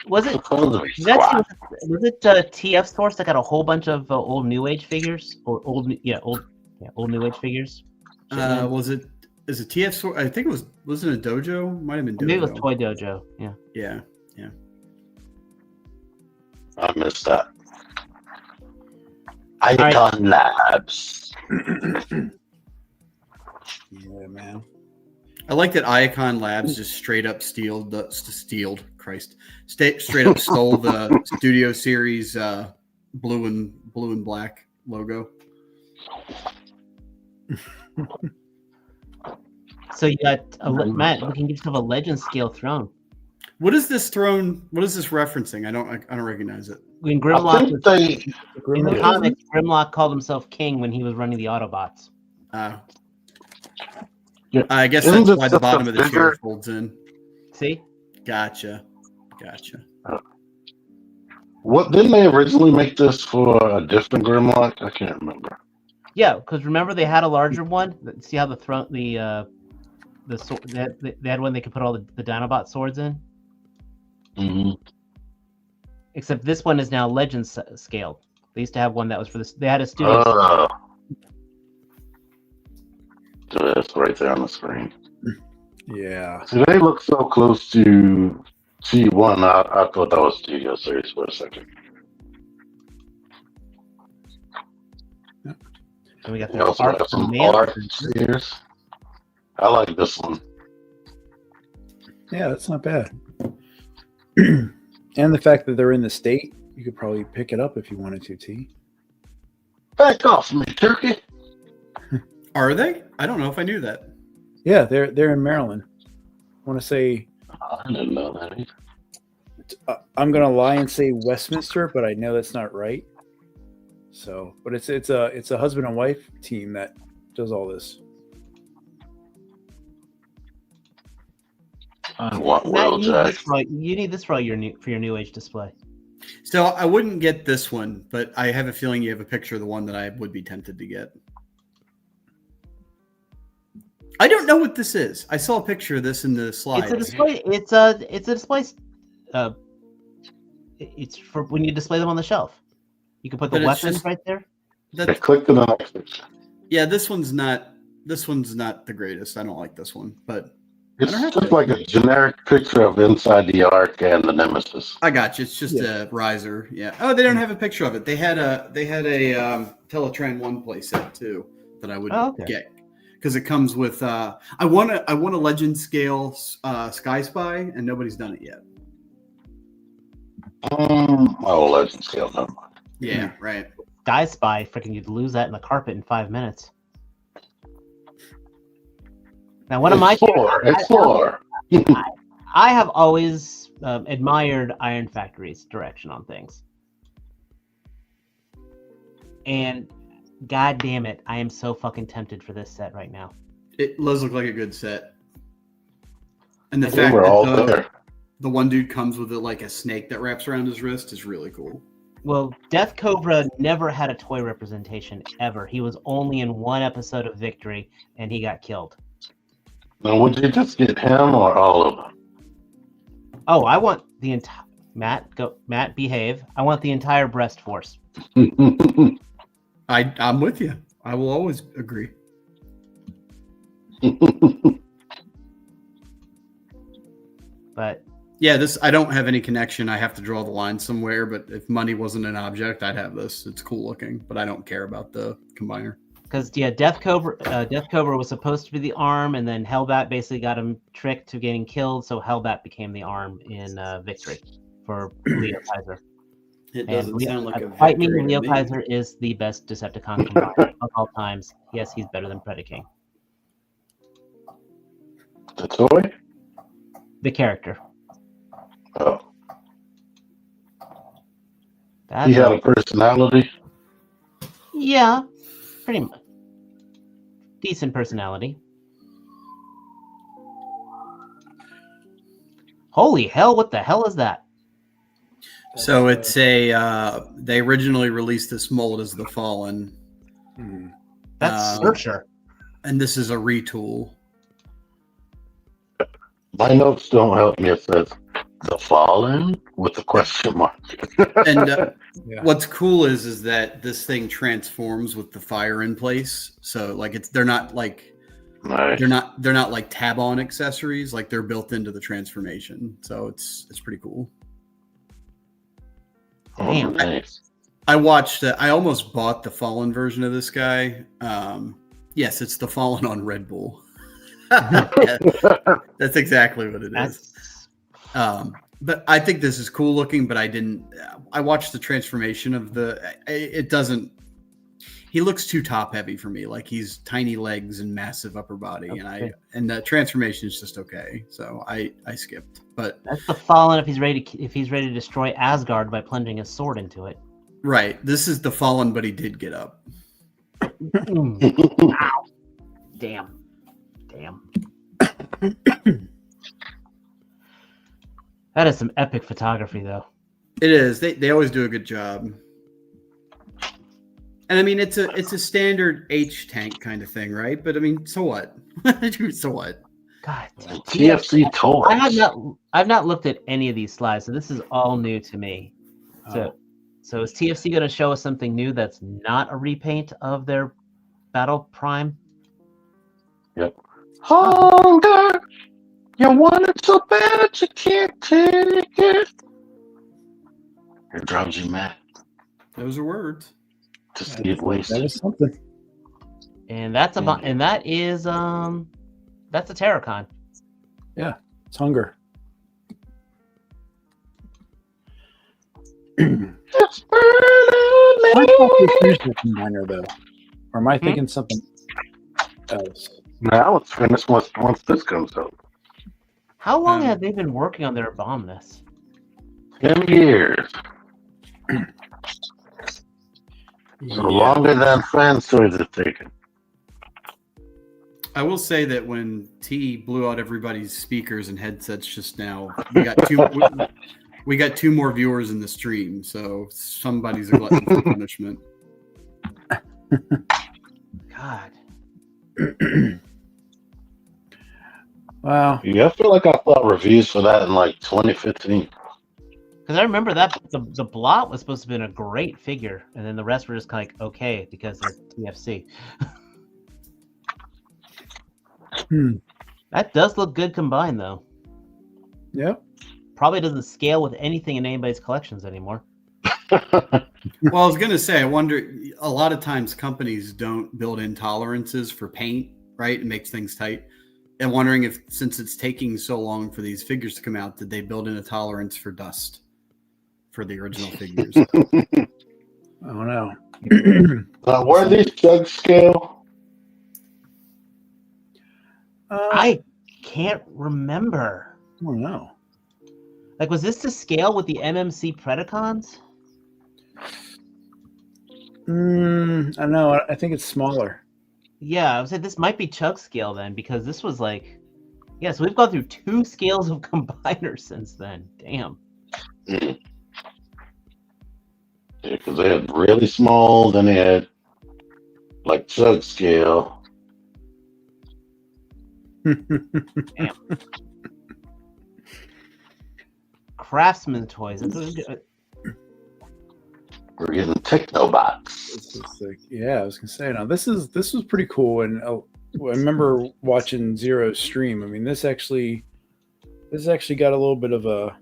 Speaker 4: Was it TF Source that got a whole bunch of old new age figures or old new age figures?
Speaker 1: Is it TF Source? I think it was it a dojo? Might have been dojo.
Speaker 4: Maybe it was Toy Dojo.
Speaker 1: Yeah.
Speaker 2: I missed that. Icon Labs.
Speaker 3: Yeah, man.
Speaker 1: I like that Icon Labs just straight up straight up stole the Studio Series blue and black logo.
Speaker 4: So you got Matt. We can give yourself a legend scale throne.
Speaker 1: What is this throne? What is this referencing? I don't recognize it.
Speaker 4: When Grimlock in the comics, Grimlock called himself king when he was running the Autobots.
Speaker 1: I guess that's why the bottom of the chair folds in.
Speaker 4: See?
Speaker 1: Gotcha.
Speaker 2: What didn't they originally make this for a different Grimlock? I can't remember.
Speaker 4: Yeah, because remember they had a larger one. See how the sword, they had one they could put all the Dinobot swords in.
Speaker 2: Mm-hmm.
Speaker 4: Except this one is now legend scaled. They used to have one that was for this. They had a studio.
Speaker 2: It's right there on the screen.
Speaker 3: Yeah.
Speaker 2: So they look so close to T1. I thought that was Studio Series for a second.
Speaker 4: And we got
Speaker 2: the also have some art series. I like this one.
Speaker 3: Yeah, that's not bad. And the fact that they're in the state, you could probably pick it up if you wanted to, T.
Speaker 2: Back off me, turkey.
Speaker 1: Are they? I don't know if I knew that.
Speaker 3: Yeah, they're in Maryland. I want to say.
Speaker 2: I didn't know that either.
Speaker 3: I'm gonna lie and say Westminster, but I know that's not right. So, but it's a husband and wife team that does all this.
Speaker 4: You need this for your new age display.
Speaker 1: So I wouldn't get this one, but I have a feeling you have a picture of the one that I would be tempted to get. I don't know what this is. I saw a picture of this in the slides.
Speaker 4: It's a display. It's a display. It's for when you display them on the shelf. You can put the weapons right there.
Speaker 2: Click the next picture.
Speaker 1: Yeah, this one's not the greatest. I don't like this one, but
Speaker 2: it's just like a generic picture of inside the Ark and the Nemesis.
Speaker 1: I got you. It's just a riser. Yeah. Oh, they don't have a picture of it. They had a Teletran 1 playset too that I would get because it comes with. I want a legend scale Sky Spy, and nobody's done it yet.
Speaker 2: Legend scale, no.
Speaker 1: Yeah, right.
Speaker 4: Sky Spy, freaking, you'd lose that in the carpet in 5 minutes. Now, one of my
Speaker 2: Explore.
Speaker 4: I have always admired Iron Factory's direction on things, and god damn it, I am so fucking tempted for this set right now.
Speaker 1: It does look like a good set, and the fact that the one dude comes with like a snake that wraps around his wrist is really cool.
Speaker 4: Well, Death Cobra never had a toy representation ever. He was only in one episode of Victory, and he got killed.
Speaker 2: Now, would you just get him or all of them?
Speaker 4: Oh, I want the entire Matt, behave. I want the entire breast force.
Speaker 1: I'm with you. I will always agree.
Speaker 4: But
Speaker 1: yeah, I don't have any connection. I have to draw the line somewhere, but if money wasn't an object, I'd have this. It's cool looking, but I don't care about the combiner.
Speaker 4: Because Death Cobra was supposed to be the arm, and then Hellbat basically got him tricked to getting killed, so Hellbat became the arm in Victory for Leo Kaiser.
Speaker 1: It
Speaker 4: And
Speaker 1: doesn't sound like a
Speaker 4: Fight Me,
Speaker 1: victory to
Speaker 4: Leo
Speaker 1: me.
Speaker 4: Kaiser is the best Decepticon combiner of all times. Yes, he's better than Predaking.
Speaker 2: The toy?
Speaker 4: The character.
Speaker 2: Oh.
Speaker 4: That's
Speaker 2: He had a personality.
Speaker 4: yeah, pretty much. Decent personality. Holy hell, what the hell is that?
Speaker 1: So it's they originally released this mold as the Fallen.
Speaker 3: That's
Speaker 4: Searcher.
Speaker 1: And this is a retool.
Speaker 2: My notes don't help me. It says the Fallen with the question mark.
Speaker 1: And
Speaker 3: Yeah.
Speaker 1: what's cool is that this thing transforms with the fire in place. So like they're not like
Speaker 2: Nice.
Speaker 1: they're not like tab on accessories, like they're built into the transformation. So it's pretty cool.
Speaker 4: Damn.
Speaker 2: Nice.
Speaker 1: I watched I almost bought the Fallen version of this guy. Yes, it's the Fallen on Red Bull. Yeah, that's exactly what it is. But I think this is cool looking, but I watched the transformation of it doesn't, he looks too top heavy for me. Like he's tiny legs and massive upper body.
Speaker 4: Okay.
Speaker 1: And the transformation is just okay. So I skipped, but
Speaker 4: That's the Fallen if he's ready to destroy Asgard by plunging his sword into it.
Speaker 1: right. This is the Fallen, but he did get up.
Speaker 4: Wow. Damn. That is some epic photography, though.
Speaker 1: It is. They always do a good job. And I mean, it's a standard H tank kind of thing, right? But I mean, so what? So what?
Speaker 4: God.
Speaker 2: TFC toys.
Speaker 4: I've not looked at any of these slides, so this is all new to me. So is TFC going to show us something new that's not a repaint of their Battle Prime?
Speaker 2: Yep. Hunger, you want it so bad that you can't take it. It drives you mad
Speaker 1: Those are words.
Speaker 2: to see it
Speaker 3: that
Speaker 2: wasted.
Speaker 3: is something.
Speaker 4: And that's a Terracon.
Speaker 3: It's hunger.
Speaker 2: It's
Speaker 3: I
Speaker 2: burning
Speaker 3: thought
Speaker 2: me.
Speaker 3: they finished the combiner though, or am I thinking something else?
Speaker 2: Now it's finished once this comes out.
Speaker 4: How long have they been working on their Abominus?
Speaker 2: 10 years. So longer than fan toys have taken.
Speaker 1: I will say that when T blew out everybody's speakers and headsets just now, we got two more viewers in the stream, so somebody's a glutton for punishment.
Speaker 4: God.
Speaker 3: Wow.
Speaker 2: Yeah, I feel like I thought reviews for that in like 2015.
Speaker 4: Because I remember that the Blot was supposed to have been a great figure, and then the rest were just kind of like, okay, because they're TFC. That does look good combined, though.
Speaker 3: Yep.
Speaker 4: Probably doesn't scale with anything in anybody's collections anymore.
Speaker 1: Well, I was going to say, I wonder, a lot of times companies don't build in tolerances for paint, right? It makes things tight. And wondering if, since it's taking so long for these figures to come out, did they build in a tolerance for dust for the original figures?
Speaker 3: I don't know.
Speaker 2: Were these jug scale?
Speaker 4: I can't remember.
Speaker 3: I don't know.
Speaker 4: Like, was this to scale with the MMC Predacons?
Speaker 3: I don't know. I think it's smaller.
Speaker 4: Yeah, I would say this might be chug scale then, because this was like, yeah, so we've gone through 2 scales of combiners since then. Damn.
Speaker 2: Yeah, because they had really small, then they had like chug scale.
Speaker 4: Craftsman toys.
Speaker 2: We're getting Technobots.
Speaker 3: This is like, yeah, I was gonna say. Now this was pretty cool, and I remember watching Zero's stream. I mean, this actually got a little bit of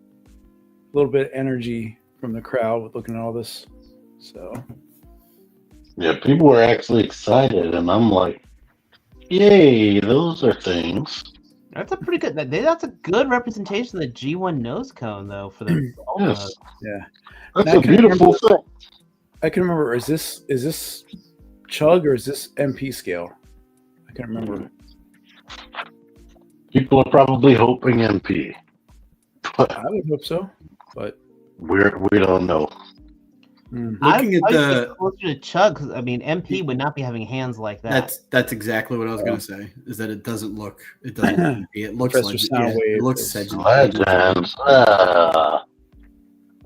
Speaker 3: energy from the crowd with looking at all this. So
Speaker 2: Yeah, people were actually excited, and I'm like, yay, those are things.
Speaker 4: That's a pretty good. That's a good representation of the G1 nose cone, though, for the
Speaker 2: Yes.
Speaker 3: Yeah.
Speaker 2: That's
Speaker 3: Now,
Speaker 2: a beautiful thing.
Speaker 3: I can remember. Is this chug or is this MP scale? I can't remember.
Speaker 2: People are probably hoping MP, but
Speaker 3: I would hope so, but
Speaker 2: we don't know.
Speaker 1: Looking at
Speaker 4: I would
Speaker 1: the
Speaker 4: get closer to chug, 'cause, I mean, MP would not be having hands like that.
Speaker 1: that's exactly what I was going to say. Is that it doesn't look it looks
Speaker 3: Professor
Speaker 1: like
Speaker 3: Soundwave
Speaker 1: it looks
Speaker 3: is-
Speaker 1: sedgy.
Speaker 2: Legends.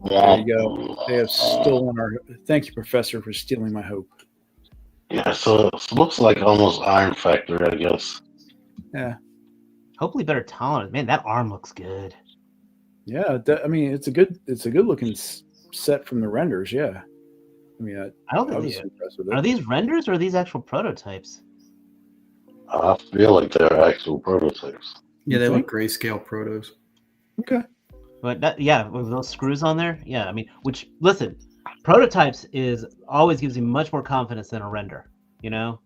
Speaker 3: there you go. They have stolen our. Thank you, Professor, for stealing my hope.
Speaker 2: Yeah, so it looks like almost Iron Factory, I guess.
Speaker 3: Yeah,
Speaker 4: Hopefully, better tolerance. Man, that arm looks good.
Speaker 3: yeah. I mean, it's a good looking set from the renders. Yeah, I mean,
Speaker 4: I don't
Speaker 3: I
Speaker 4: think
Speaker 3: was
Speaker 4: these
Speaker 3: impressed with it.
Speaker 4: are these renders or are these actual prototypes?
Speaker 2: I feel like they're actual prototypes.
Speaker 1: Yeah, they
Speaker 3: You
Speaker 1: look
Speaker 3: think?
Speaker 1: grayscale protos.
Speaker 3: Okay.
Speaker 4: But that, yeah, with those screws on there, yeah. I mean, which listen, prototypes is always gives you much more confidence than a render. You know,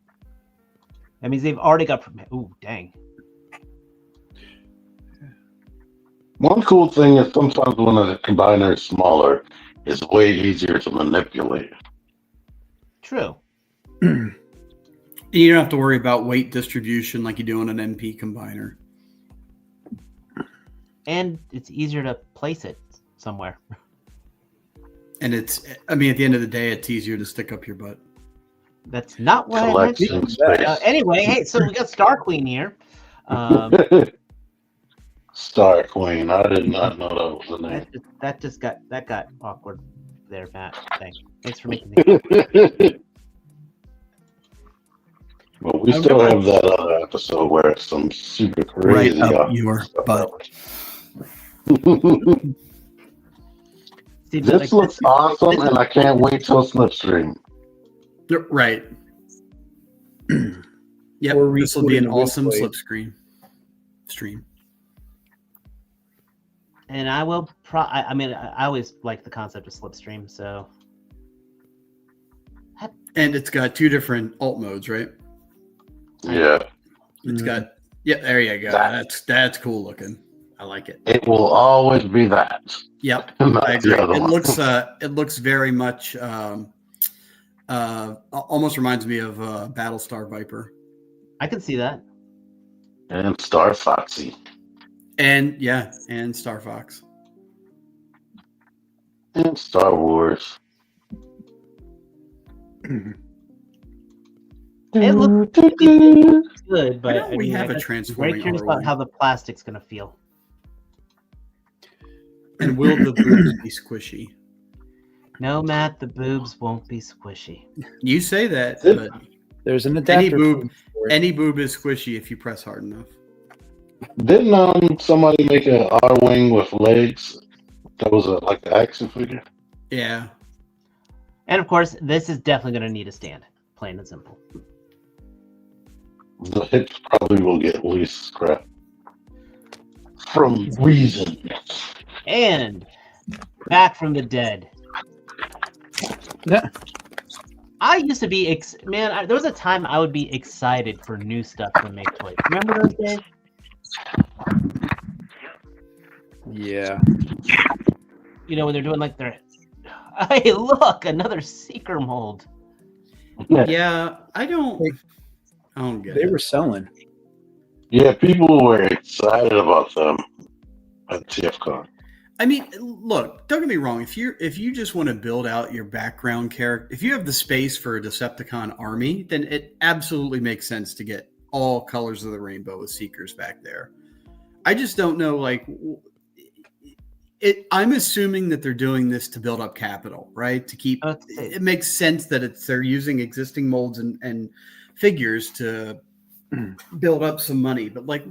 Speaker 4: that means they've already got. Ooh, dang.
Speaker 2: One cool thing is sometimes when a combiner is smaller, it's way easier to manipulate.
Speaker 4: True.
Speaker 1: You don't have to worry about weight distribution like you do on an MP combiner.
Speaker 4: And it's easier to place it somewhere.
Speaker 1: And I mean, at the end of the day, it's easier to stick up your butt.
Speaker 4: That's not what I mentioned.
Speaker 2: Collection space.
Speaker 4: Anyway, hey, so we got Star Queen here.
Speaker 2: Star Queen. I did not know that was the name.
Speaker 4: That got awkward there, Matt. Thanks for making me.
Speaker 2: But we still have that other episode where it's some super crazy.
Speaker 1: Right up your butt.
Speaker 4: See, but
Speaker 2: This looks awesome, and I can't wait till Slipstream.
Speaker 1: Right. Yep.
Speaker 3: Or
Speaker 1: This will be an
Speaker 3: recording the
Speaker 1: awesome
Speaker 3: replay.
Speaker 1: stream.
Speaker 4: And I will. I mean, I always like the concept of Slipstream. So,
Speaker 1: And it's got two different alt modes, right?
Speaker 2: Yeah.
Speaker 1: It's got. Yeah, there you go. That's cool looking. I like it.
Speaker 2: It will always be that.
Speaker 1: Yep.
Speaker 2: Not
Speaker 1: I agree.
Speaker 2: the other
Speaker 1: It
Speaker 2: one.
Speaker 1: looks very much almost reminds me of Battlestar Viper.
Speaker 4: I can see that.
Speaker 2: And Star Foxy.
Speaker 1: And and Star Fox.
Speaker 2: And Star Wars.
Speaker 4: It looks good, but
Speaker 1: Why don't we have a
Speaker 4: I'm
Speaker 1: transforming
Speaker 4: very curious
Speaker 1: R
Speaker 4: about
Speaker 1: wing?
Speaker 4: how the plastic's gonna feel.
Speaker 1: And will the boobs be squishy?
Speaker 4: No, Matt, the boobs won't be squishy.
Speaker 1: You say that, but
Speaker 3: There's an adapter. for it.
Speaker 1: any boob is squishy if you press hard enough.
Speaker 2: Didn't somebody make an R-Wing with legs? That was like an action figure?
Speaker 1: Yeah.
Speaker 4: And of course, this is definitely gonna need a stand, plain and simple.
Speaker 2: The hips probably will get least scrap. From reason.
Speaker 4: And back from the dead.
Speaker 3: Yeah.
Speaker 4: I used to be there was a time I would be excited for new stuff to make toys. Remember those days?
Speaker 3: Yeah.
Speaker 4: You know, when they're doing like their hey, look, another seeker mold.
Speaker 1: Yeah, I don't get
Speaker 3: They
Speaker 1: it.
Speaker 3: were selling.
Speaker 2: Yeah, people were excited about them at TFCon.
Speaker 1: I mean, look, don't get me wrong. If you just want to build out your background character, if you have the space for a Decepticon army, then it absolutely makes sense to get all colors of the rainbow with Seekers back there. I just don't know, like, I'm assuming that they're doing this to build up capital, right? To keep it makes sense that they're using existing molds and figures to build up some money, but like,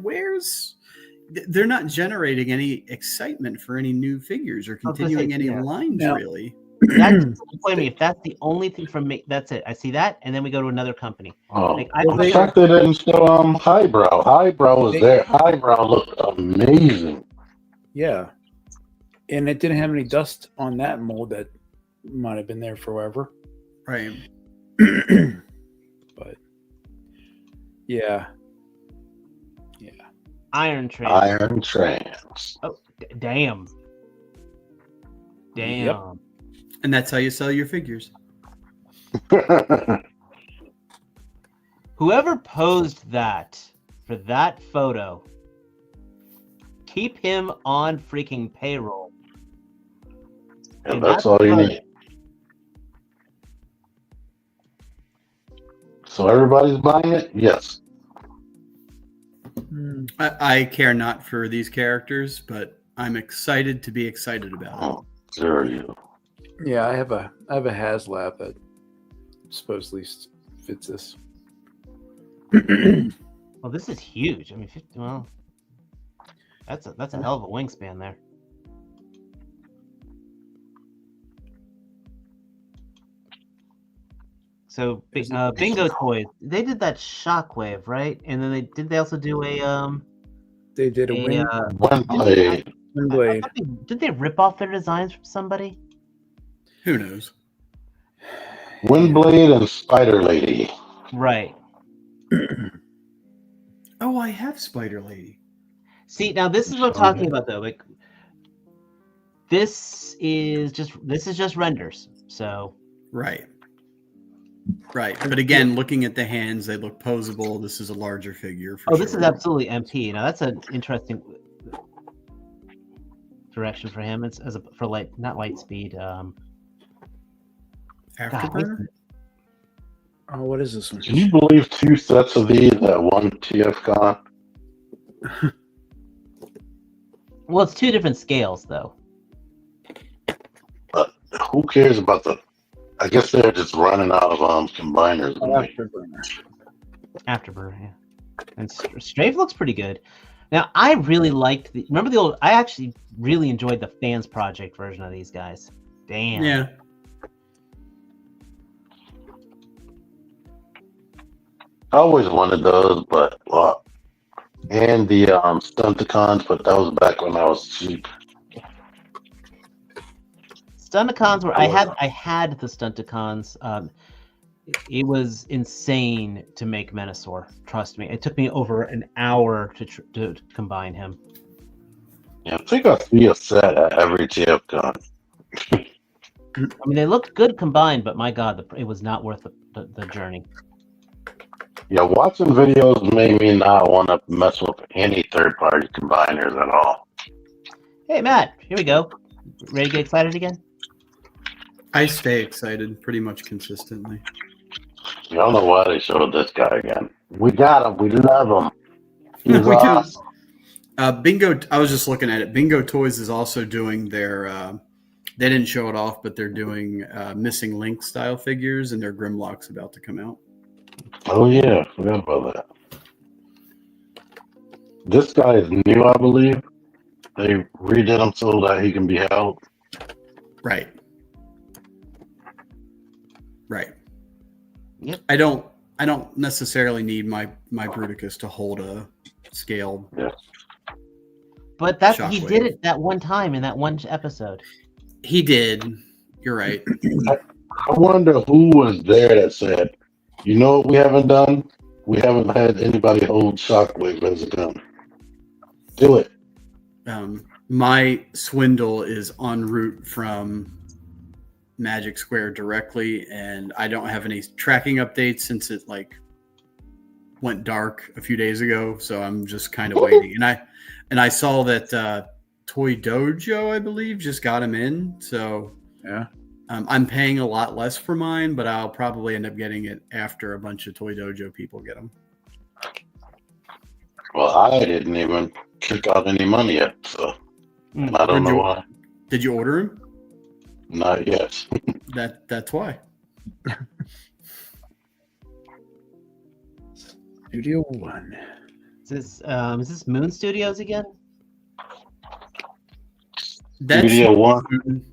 Speaker 1: they're not generating any excitement for any new figures or continuing any lines, really.
Speaker 4: That's disappointing me. If that's the only thing from me, that's it. I see that, and then we go to another company.
Speaker 2: Oh,
Speaker 4: Like,
Speaker 2: the fact they didn't show Highbrow. Highbrow was there. Highbrow looked amazing.
Speaker 3: Yeah. And it didn't have any dust on that mold that might have been there forever.
Speaker 1: Right.
Speaker 3: But yeah.
Speaker 4: Iron Trans.
Speaker 2: Iron Trans.
Speaker 4: Oh, damn. Damn.
Speaker 3: Yep.
Speaker 1: And that's how you sell your figures.
Speaker 4: Whoever posed that for that photo, keep him on freaking payroll.
Speaker 2: And that's all you need. So everybody's buying it? Yes.
Speaker 1: I care not for these characters, but I'm excited to be excited about it.
Speaker 2: Oh, there you.
Speaker 3: Yeah, I have a HasLab that supposedly fits this.
Speaker 4: Well, this is huge. I mean, 50, well, that's a hell of a wingspan there. So, Bingo Toys, they did that Shockwave, right? And then they also do a
Speaker 3: They did a wind
Speaker 2: Windblade.
Speaker 3: blade.
Speaker 4: Did they rip off their designs from somebody?
Speaker 1: Who knows?
Speaker 2: Windblade and Spider Lady.
Speaker 4: Right.
Speaker 1: Oh, I have Spider Lady.
Speaker 4: See, now this is what I'm talking about, though. Like, this is just renders. So.
Speaker 1: Right. Right. But again, looking at the hands, they look posable. This is a larger figure. For
Speaker 4: this is absolutely MP. Now that's an interesting direction for him. It's for not light speed.
Speaker 1: Afterburner?
Speaker 3: Oh, what is this one?
Speaker 2: Can you believe 2 sets of these at one TFCon?
Speaker 4: Well, it's 2 different scales, though.
Speaker 2: But who cares about the? I guess they're just running out of combiners.
Speaker 4: Afterburner, yeah. And Strafe looks pretty good. Now, I really liked remember the old. I actually really enjoyed the Fans Project version of these guys. Damn.
Speaker 1: Yeah.
Speaker 2: I always wanted those, but and the Stunticons, but that was back when I was cheap.
Speaker 4: Stunticons were I had the Stunticons. It was insane to make Menasor. Trust me, it took me over an hour to combine him.
Speaker 2: Yeah, I think I see a set at every TFCon.
Speaker 4: I mean, they looked good combined, but my God, it was not worth the journey.
Speaker 2: Yeah, watching videos made me not want to mess with any third-party combiners at all.
Speaker 4: Hey, Matt, here we go. Ready to get excited again?
Speaker 1: I stay excited pretty much consistently.
Speaker 2: I don't know why they showed this guy again. We got him. We love him. He's
Speaker 1: We do.
Speaker 2: awesome.
Speaker 1: Bingo, I was just looking at it. Bingo Toys is also doing their, they didn't show it off, but they're doing Missing Link style figures, and their Grimlock's about to come out.
Speaker 2: Oh, yeah. Forgot about that. This guy is new, I believe. They redid him so that he can be held.
Speaker 1: Right. Right.
Speaker 4: Yep.
Speaker 1: I don't necessarily need my Bruticus to hold a scaled.
Speaker 2: Yeah.
Speaker 4: But he did it that one time in that one episode.
Speaker 1: He did. You're right.
Speaker 2: I wonder who was there that said, you know what we haven't done? We haven't had anybody hold Shockwave as a gun. Do it.
Speaker 1: My swindle is en route from Magic Square directly, and I don't have any tracking updates since it went dark a few days ago. So I'm just kind of waiting. And I saw that Toy Dojo, I believe, just got him in. So
Speaker 3: yeah.
Speaker 1: I'm paying a lot less for mine, but I'll probably end up getting it after a bunch of Toy Dojo people get them.
Speaker 2: Well, I didn't even kick out any money yet, so I don't know why.
Speaker 1: Did you order him?
Speaker 2: Not yet.
Speaker 1: That's why.
Speaker 3: Studio One.
Speaker 4: Is this Moon Studios again?
Speaker 1: That's
Speaker 2: Studio One.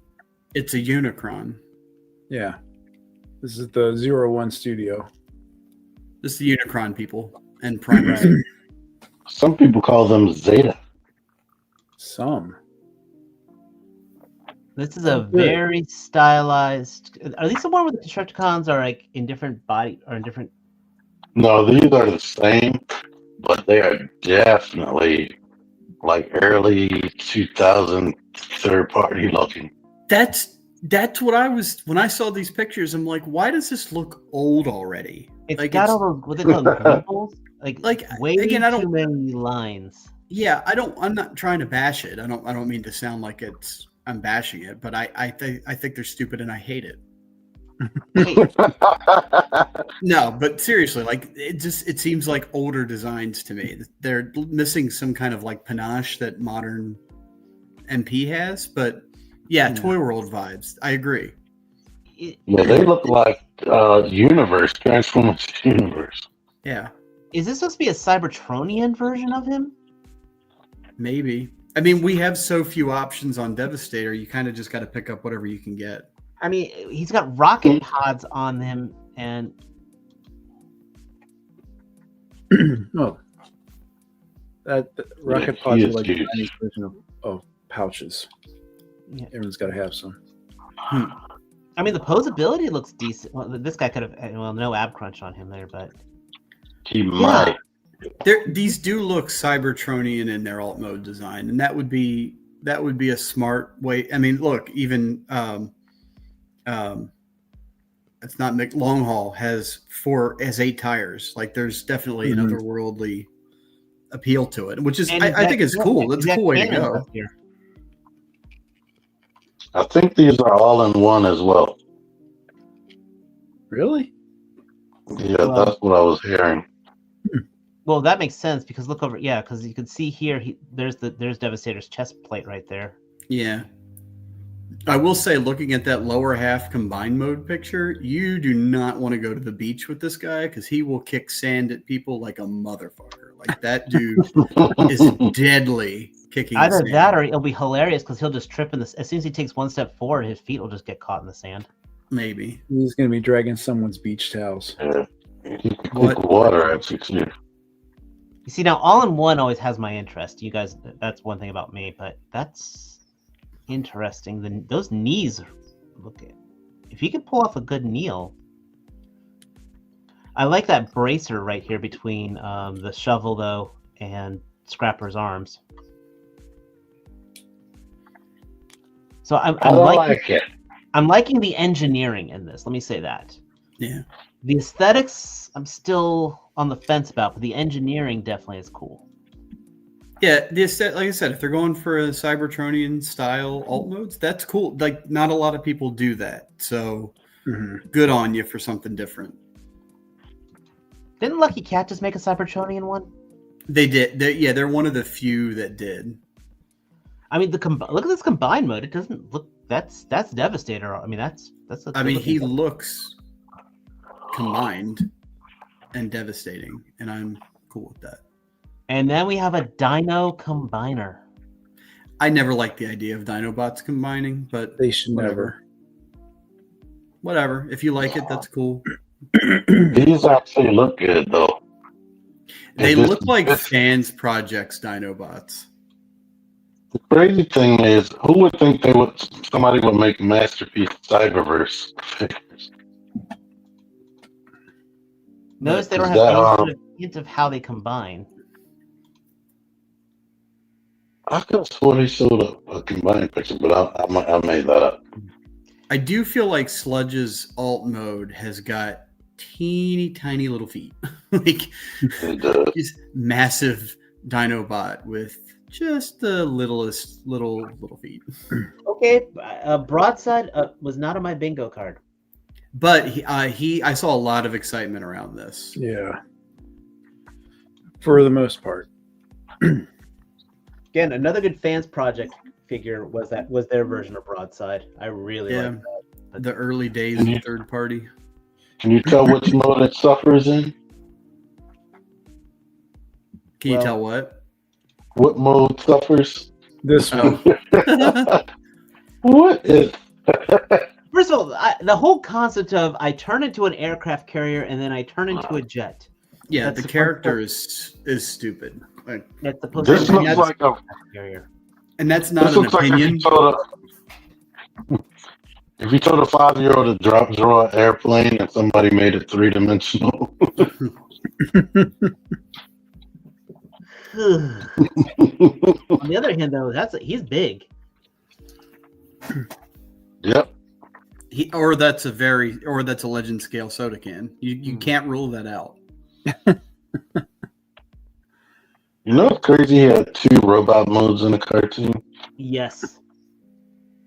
Speaker 1: It's a Unicron.
Speaker 3: Yeah. This is the 01 Studio.
Speaker 1: This is the Unicron people and Primus.
Speaker 2: Some people call them Zeta.
Speaker 3: Some.
Speaker 4: This is a very stylized. Are these the one where the Constructicons are in different body or in different?
Speaker 2: No, these are the same. but they are definitely like early 2000 third party looking.
Speaker 1: That's what I was when I saw these pictures. I'm like, why does this look old already?
Speaker 4: It's
Speaker 1: like
Speaker 4: got all those what they call labels, like way
Speaker 1: again, I
Speaker 4: too
Speaker 1: don't.
Speaker 4: many lines.
Speaker 1: Yeah, I'm not trying to bash it. I don't mean to sound like I'm bashing it, but I think they're stupid and I hate it. No, but seriously, like it seems like older designs to me. They're missing some kind of like panache that modern MP has, but yeah, Toy World vibes. I agree.
Speaker 2: Yeah, they look like Universe, Transformers Universe.
Speaker 1: Yeah.
Speaker 4: Is this supposed to be a Cybertronian version of him?
Speaker 1: Maybe. I mean, we have so few options on Devastator, you kind of just got to pick up whatever you can get.
Speaker 4: I mean, he's got rocket pods on him, and
Speaker 3: Oh, that rocket pods
Speaker 2: he
Speaker 3: are
Speaker 2: is
Speaker 3: like
Speaker 2: huge.
Speaker 3: a tiny version of pouches.
Speaker 4: Yeah.
Speaker 3: Everyone's got to have some.
Speaker 4: I mean, the posability looks decent. Well, this guy could have, no ab crunch on him there, but
Speaker 2: He might.
Speaker 1: These do look Cybertronian in their alt mode design, and that would be a smart way. I mean, look, even it's not Mick Long Haul has 8 tires. Like, there's definitely an otherworldly appeal to it, which is I think is cool. That's a cool way to go.
Speaker 2: I think these are all in one as well.
Speaker 3: Really?
Speaker 2: Yeah, that's what I was hearing.
Speaker 4: Well, that makes sense because look over, because you can see here, there's Devastator's chest plate right there.
Speaker 1: Yeah. I will say, looking at that lower half combined mode picture, you do not want to go to the beach with this guy because he will kick sand at people like a motherfucker. Like, that dude is deadly kicking
Speaker 4: Either
Speaker 1: sand.
Speaker 4: that or it'll be hilarious because he'll just trip in this. As soon as he takes one step forward, his feet will just get caught in the sand.
Speaker 1: Maybe.
Speaker 3: He's going to be dragging someone's beach towels.
Speaker 2: Yeah. He can cook water at 6 years.
Speaker 4: You see, now all-in-one always has my interest. You guys, that's one thing about me, but that's interesting. Those knees, look at. If he could pull off a good kneel. I like that bracer right here between the shovel, though, and Scrapper's arms. So I'm liking the engineering in this. Let me say that.
Speaker 1: Yeah.
Speaker 4: The aesthetics, I'm still on the fence about, but the engineering definitely is cool.
Speaker 1: Yeah, like I said, if they're going for a Cybertronian style alt modes, that's cool. Like, not a lot of people do that, so good on you for something different.
Speaker 4: Didn't Lucky Cat just make a Cybertronian one?
Speaker 1: They did. They're one of the few that did.
Speaker 4: I mean, look at this combined mode. It doesn't look. That's Devastator. I mean, that's.
Speaker 1: I mean, he looks combined and devastating, and I'm cool with that.
Speaker 4: And then we have a Dino Combiner.
Speaker 1: I never liked the idea of Dinobots combining, but
Speaker 3: they should never.
Speaker 1: Whatever. If you like it, that's cool.
Speaker 2: These actually look good, though.
Speaker 1: They look like fans' projects Dinobots.
Speaker 2: The crazy thing is, who would think somebody would make masterpiece Cyberverse figures?
Speaker 4: Notice they don't have any sort of hint of how they combine.
Speaker 2: I could have sworn they showed a combined picture, but I made that up.
Speaker 1: I do feel like Sludge's alt mode has got teeny tiny little feet. Like, just massive Dinobot with just the littlest little feet.
Speaker 4: Okay, Broadside was not on my bingo card.
Speaker 1: But I saw a lot of excitement around this.
Speaker 3: Yeah. For the most part.
Speaker 4: Again, another good fans project figure was their version of Broadside. I really like that.
Speaker 1: The early days of third party.
Speaker 2: Can you tell which mode it suffers in?
Speaker 1: Can you tell what?
Speaker 2: What mode suffers?
Speaker 3: This one.
Speaker 2: What is?
Speaker 4: First of all, the whole concept of I turn into an aircraft carrier and then I turn into a jet.
Speaker 1: Yeah, the character is stupid. Like,
Speaker 4: that's supposed
Speaker 2: this
Speaker 4: to
Speaker 2: looks like a
Speaker 4: carrier.
Speaker 1: And that's not an opinion.
Speaker 2: If you told a 5-year-old to draw an airplane and somebody made it 3-dimensional.
Speaker 4: On the other hand, though, he's big.
Speaker 2: Yep.
Speaker 1: Or that's a legend scale soda can. You can't rule that out.
Speaker 2: You know what's crazy? He had 2 robot modes in the cartoon.
Speaker 4: Yes.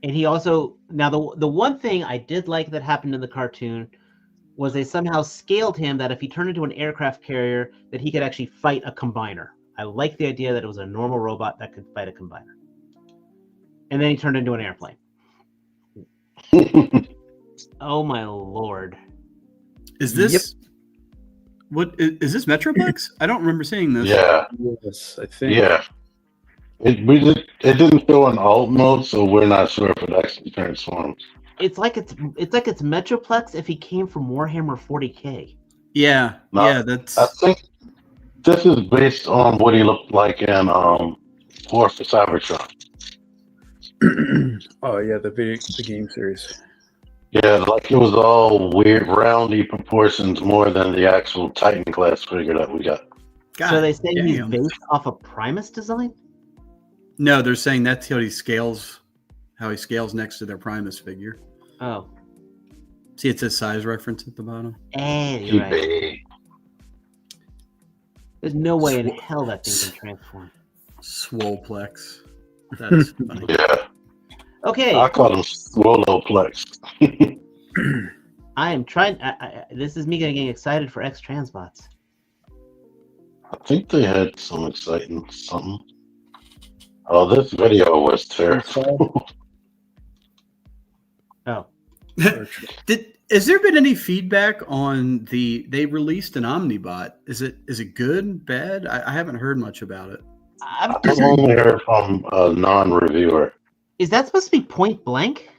Speaker 4: And he also now the one thing I did like that happened in the cartoon was they somehow scaled him that if he turned into an aircraft carrier, that he could actually fight a combiner. I like the idea that it was a normal robot that could fight a combiner. And then he turned into an airplane. Oh my lord!
Speaker 1: Is this what is this Metroplex? I don't remember seeing this.
Speaker 2: Yeah.
Speaker 3: Yes, I think.
Speaker 2: Yeah. It didn't show an alt mode, so we're not sure if it actually transforms.
Speaker 4: It's like it's Metroplex if he came from Warhammer 40K.
Speaker 1: Yeah,
Speaker 2: No,
Speaker 1: yeah, that's.
Speaker 2: I think this is based on what he looked like in War for Cybertron.
Speaker 3: Oh yeah, the game series.
Speaker 2: Yeah, like it was all weird, roundy proportions more than the actual Titan class figure that we got.
Speaker 1: God
Speaker 4: So they say he's
Speaker 1: damn.
Speaker 4: based off a Primus design?
Speaker 1: No, they're saying that's how he scales next to their Primus figure.
Speaker 4: Oh.
Speaker 1: See, it says size reference at the bottom.
Speaker 4: Hey, you're right.
Speaker 2: eBay.
Speaker 4: There's no way in hell that thing can transform.
Speaker 1: Swoleplex. That's funny.
Speaker 2: Yeah,
Speaker 4: Okay.
Speaker 2: I call him Swoloplex.
Speaker 4: I am trying. This is me getting excited for X Transbots.
Speaker 2: I think they had some exciting something. Oh, this video was terrible.
Speaker 4: Oh.
Speaker 1: Has there been any feedback on they released an Omnibot? Is it good, bad? I haven't heard much about it.
Speaker 2: I've only heard from a non-reviewer.
Speaker 4: Is that supposed to be point blank?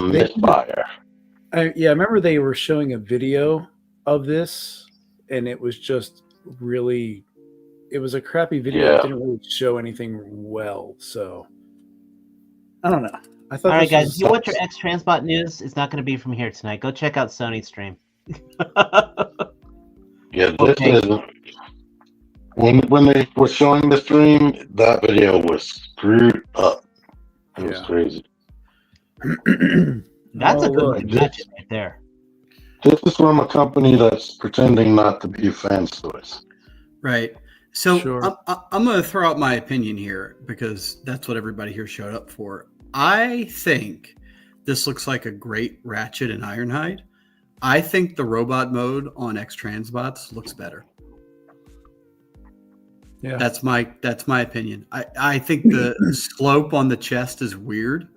Speaker 2: Misfire.
Speaker 3: I remember they were showing a video of this, and it was just really, it was a crappy video.
Speaker 2: Yeah.
Speaker 3: It didn't really show anything well, so I don't know. I thought.
Speaker 4: All right,
Speaker 3: this
Speaker 4: guys.
Speaker 3: was
Speaker 4: If you want your X Transbot news, it's not going to be from here tonight. Go check out Sony's stream.
Speaker 2: Yeah, this
Speaker 4: Okay.
Speaker 2: isn't. When they were showing the stream, that video was screwed up. It was
Speaker 3: Yeah.
Speaker 2: crazy.
Speaker 4: That's a
Speaker 3: Oh,
Speaker 4: good
Speaker 3: look.
Speaker 4: one gadget right there.
Speaker 2: This is from a company that's pretending not to be fan stores.
Speaker 1: Right. So
Speaker 3: Sure.
Speaker 1: I'm going to throw out my opinion here because that's what everybody here showed up for. I think this looks like a great Ratchet and Ironhide. I think the robot mode on X Transbots looks better.
Speaker 3: Yeah.
Speaker 1: That's my opinion. I think the slope on the chest is weird,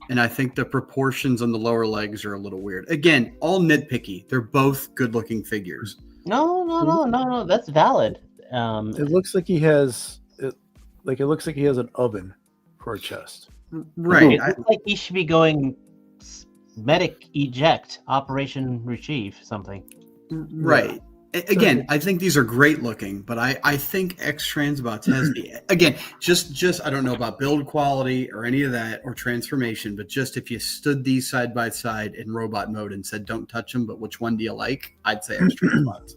Speaker 1: and I think the proportions on the lower legs are a little weird. Again, all nitpicky. They're both good-looking figures.
Speaker 4: No. That's valid.
Speaker 3: It looks like he has it looks like he has an oven for a chest.
Speaker 1: Right.
Speaker 4: It looks like he should be going medic eject Operation Retrieve something.
Speaker 1: Right. Again, I think these are great looking, but I think X Transbots has just I don't know about build quality or any of that or transformation, but just if you stood these side by side in robot mode and said don't touch them, but which one do you like? I'd say X Transbots.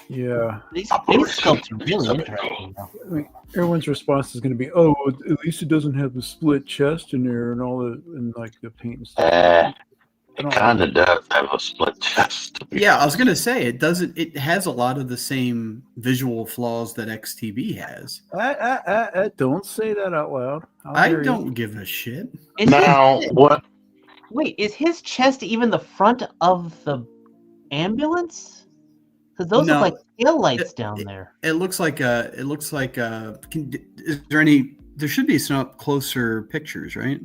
Speaker 3: Yeah.
Speaker 4: These sculpts are really interesting. Though.
Speaker 3: I mean, everyone's response is going to be, "Oh, at least it doesn't have the split chest in there and all the and like the paint and stuff."
Speaker 2: It kind of does have a split chest.
Speaker 1: Yeah, I was gonna say it doesn't. It has a lot of the same visual flaws that XTB has.
Speaker 3: Don't say that out loud.
Speaker 1: I don't give a shit.
Speaker 4: Is
Speaker 2: Now,
Speaker 4: his-
Speaker 2: what?
Speaker 4: Wait, is his chest even the front of the ambulance? Because those
Speaker 1: No.
Speaker 4: look like tail lights down there.
Speaker 1: It looks like a. Is there any? There should be some up closer pictures, right?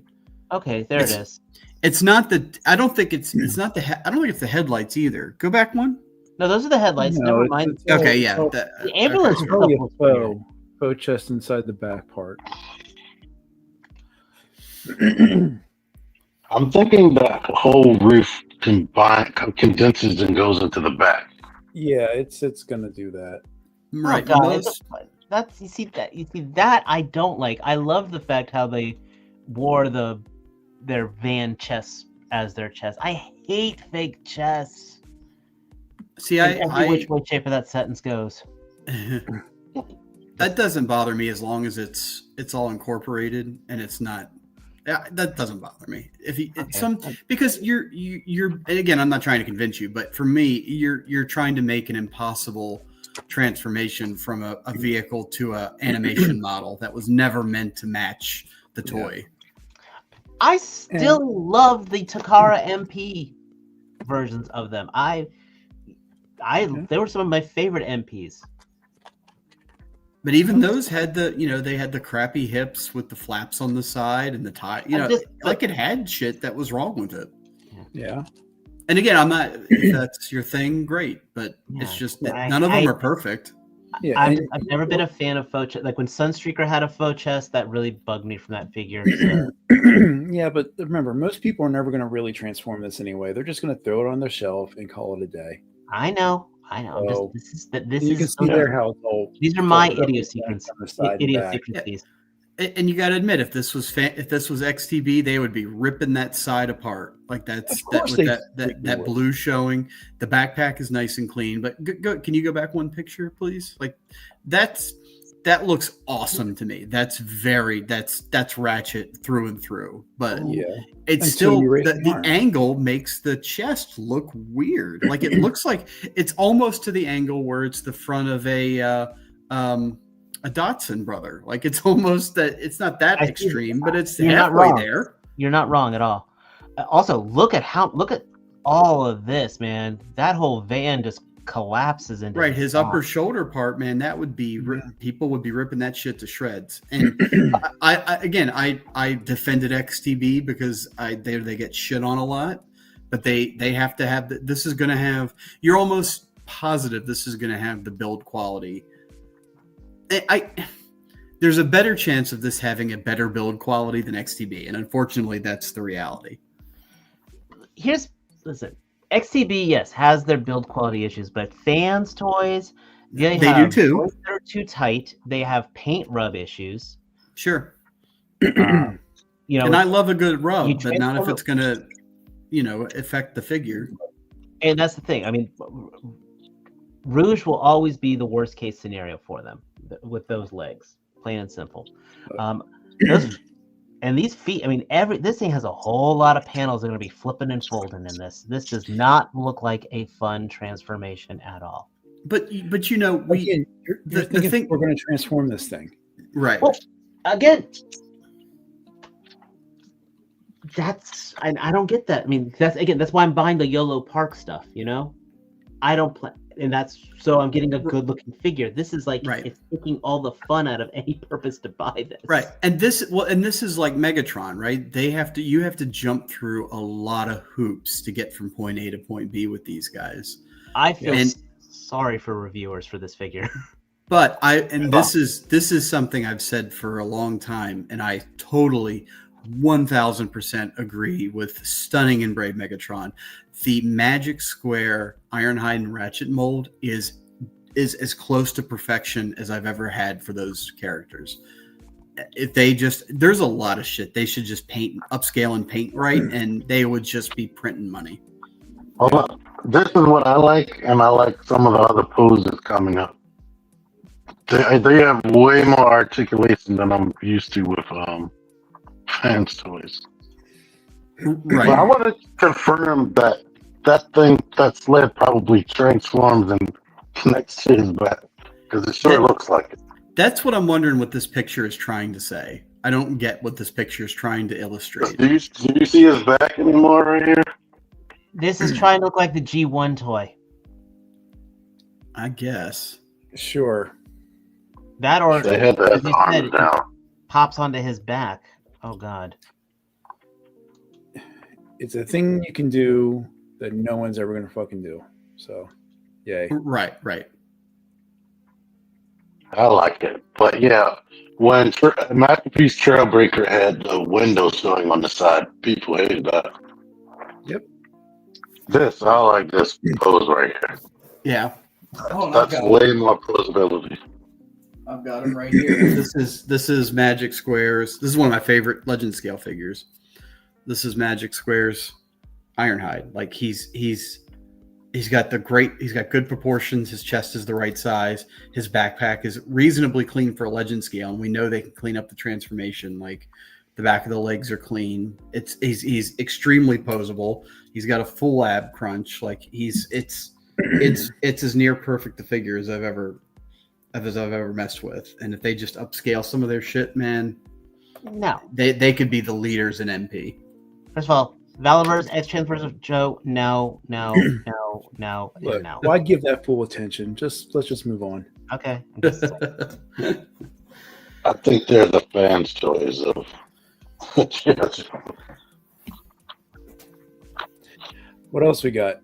Speaker 4: Okay, there it is.
Speaker 1: It's not the. I don't think it's not the. I don't think it's the headlights either. Go back one.
Speaker 4: No, those are the headlights. Never mind.
Speaker 1: Okay, yeah.
Speaker 4: The ambulance
Speaker 3: It's probably a
Speaker 4: stuff looks weird.
Speaker 3: faux chest inside the back part.
Speaker 2: I'm thinking that whole roof condenses and goes into the back.
Speaker 3: Yeah, it's gonna do that.
Speaker 1: Right.
Speaker 4: Oh, God,
Speaker 1: Most-
Speaker 4: that's you see that I don't like. I love the fact how they wore their van chests as their chest. I hate fake chests.
Speaker 1: see,
Speaker 4: In every which way shape of that sentence goes.
Speaker 1: That doesn't bother me as long as it's all incorporated and it's not. Yeah, that doesn't bother me. If you because you're and again, I'm not trying to convince you, but for me, you're trying to make an impossible transformation from a vehicle to a animation model that was never meant to match the toy.
Speaker 4: I still love the Takara MP versions of them. They were some of my favorite MPs.
Speaker 1: But even those had they had the crappy hips with the flaps on the side and the tie. It had shit that was wrong with it.
Speaker 3: Yeah.
Speaker 1: And again, I'm not. If that's your thing, great. But it's just that none of them are perfect.
Speaker 4: Yeah, I've never been a fan of faux chest. Like when Sunstreaker had a faux chest, that really bugged me from that figure. So.
Speaker 3: Yeah, but remember, most people are never going to really transform this anyway. They're just going to throw it on their shelf and call it a day.
Speaker 4: I know.
Speaker 3: So,
Speaker 4: you
Speaker 3: can see their household.
Speaker 4: These are my idiosyncrasies.
Speaker 1: And you got to admit, if this was XTB, they would be ripping that side apart. Like that blue showing. The backpack is nice and clean. But can you go back one picture, please? Like that looks awesome to me. That's Ratchet through and through. But it's still the angle makes the chest look weird. Like it looks like it's almost to the angle where it's the front of a Dotson brother. Like it's almost that it's not that extreme, but it's halfway there.
Speaker 4: You're not wrong at all. Also, look at all of this, man. That whole van just collapses into
Speaker 1: his upper shoulder part, man. That would be people would be ripping that shit to shreds. And I defended XTB because they get shit on a lot, but they have to have this is going to have. You're almost positive this is going to have the build quality. There's a better chance of this having a better build quality than XTB, and unfortunately, that's the reality.
Speaker 4: Listen, XTB, yes, has their build quality issues, but fans' toys, they
Speaker 1: do too.
Speaker 4: Toys that are too tight. They have paint rub issues.
Speaker 1: Sure. And I love a good rub, but not if it's going to, affect the figure.
Speaker 4: And that's the thing. I mean, Rouge will always be the worst case scenario for them with those legs, plain and simple. And these feet, I mean, this thing has a whole lot of panels that are going to be flipping and folding in this. This does not look like a fun transformation at all.
Speaker 1: But you're
Speaker 3: thinking we're going to transform this thing,
Speaker 1: right?
Speaker 4: Well, again, I don't get that. I mean, that's why I'm buying the YOLO Park stuff. I don't play. And so I'm getting a good looking figure. This is like it's taking all the fun out of any purpose to buy this.
Speaker 1: Right. And this is like Megatron, right? You have to jump through a lot of hoops to get from point A to point B with these guys.
Speaker 4: I feel sorry for reviewers for this figure.
Speaker 1: But this is something I've said for a long time, and I totally 1000% agree with Stunning and Brave Megatron. The Magic Square Ironhide and Ratchet mold is as close to perfection as I've ever had for those characters. If there's a lot of shit they should just upscale and paint right, and they would just be printing money.
Speaker 2: Well, this is what I like, and I like some of the other poses coming up. They have way more articulation than I'm used to with fans toys.
Speaker 1: Right.
Speaker 2: But I want to confirm that thing, that sled probably transforms and connects to his back, because it sure looks like it.
Speaker 1: That's what I'm wondering what this picture is trying to say. I don't get what this picture is trying to illustrate.
Speaker 2: Do you see his back anymore right here?
Speaker 4: This is trying to look like the G1 toy.
Speaker 1: I guess.
Speaker 3: Sure.
Speaker 4: That or
Speaker 2: they had that arm down.
Speaker 4: Pops onto his back. Oh God.
Speaker 3: It's a thing you can do that no one's ever gonna fucking do. So, yay.
Speaker 1: Right.
Speaker 2: I like it, but yeah, when Masterpiece Trailbreaker had the window showing on the side, people hated that.
Speaker 3: Yep.
Speaker 2: I like this pose right here.
Speaker 1: Yeah.
Speaker 2: That's way more posability.
Speaker 1: I've got him right here. This is Magic Square's. This is one of my favorite Legend scale figures. This is Magic Square's Ironhide. Like he's He's got good proportions. His chest is the right size. His backpack is reasonably clean for a legend scale, and we know they can clean up the transformation. Like the back of the legs are clean. He's extremely posable. He's got a full ab crunch. Like it's as near perfect a figure as I've ever messed with. And if they just upscale some of their shit, man,
Speaker 4: No.
Speaker 1: they could be the leaders in MP.
Speaker 4: First of all, Valorverse, X-Transfers of Joe, no.
Speaker 3: Look, why give that full attention? Let's just move on.
Speaker 4: Okay.
Speaker 2: I think they're the fans' choice of.
Speaker 3: What else we got?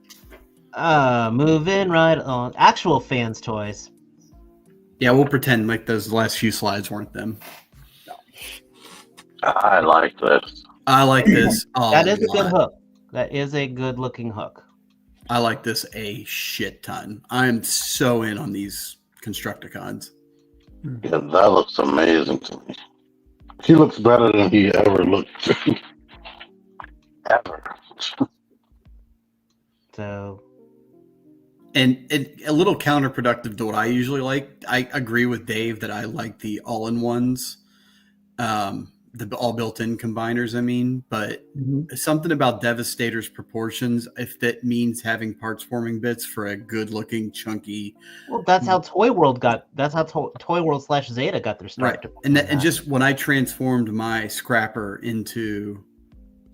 Speaker 4: Moving right on. Actual fans' toys.
Speaker 1: Yeah, we'll pretend like those last few slides weren't them.
Speaker 2: I like this.
Speaker 1: I like this.
Speaker 4: That is a good hook. That is a good looking hook.
Speaker 1: I like this a shit ton. I'm so in on these Constructicons.
Speaker 2: Yeah, that looks amazing to me. He looks better than he ever looked. Ever.
Speaker 4: So.
Speaker 1: And a little counterproductive to what I usually like. I agree with Dave that I like the all-in-ones. The all built-in combiners, I mean, but something about Devastator's proportions, if that means having parts forming bits for a good-looking, chunky.
Speaker 4: Well, that's how Toy World got. That's how Toy World / Zeta got their start.
Speaker 1: Right, and just when I transformed my scrapper into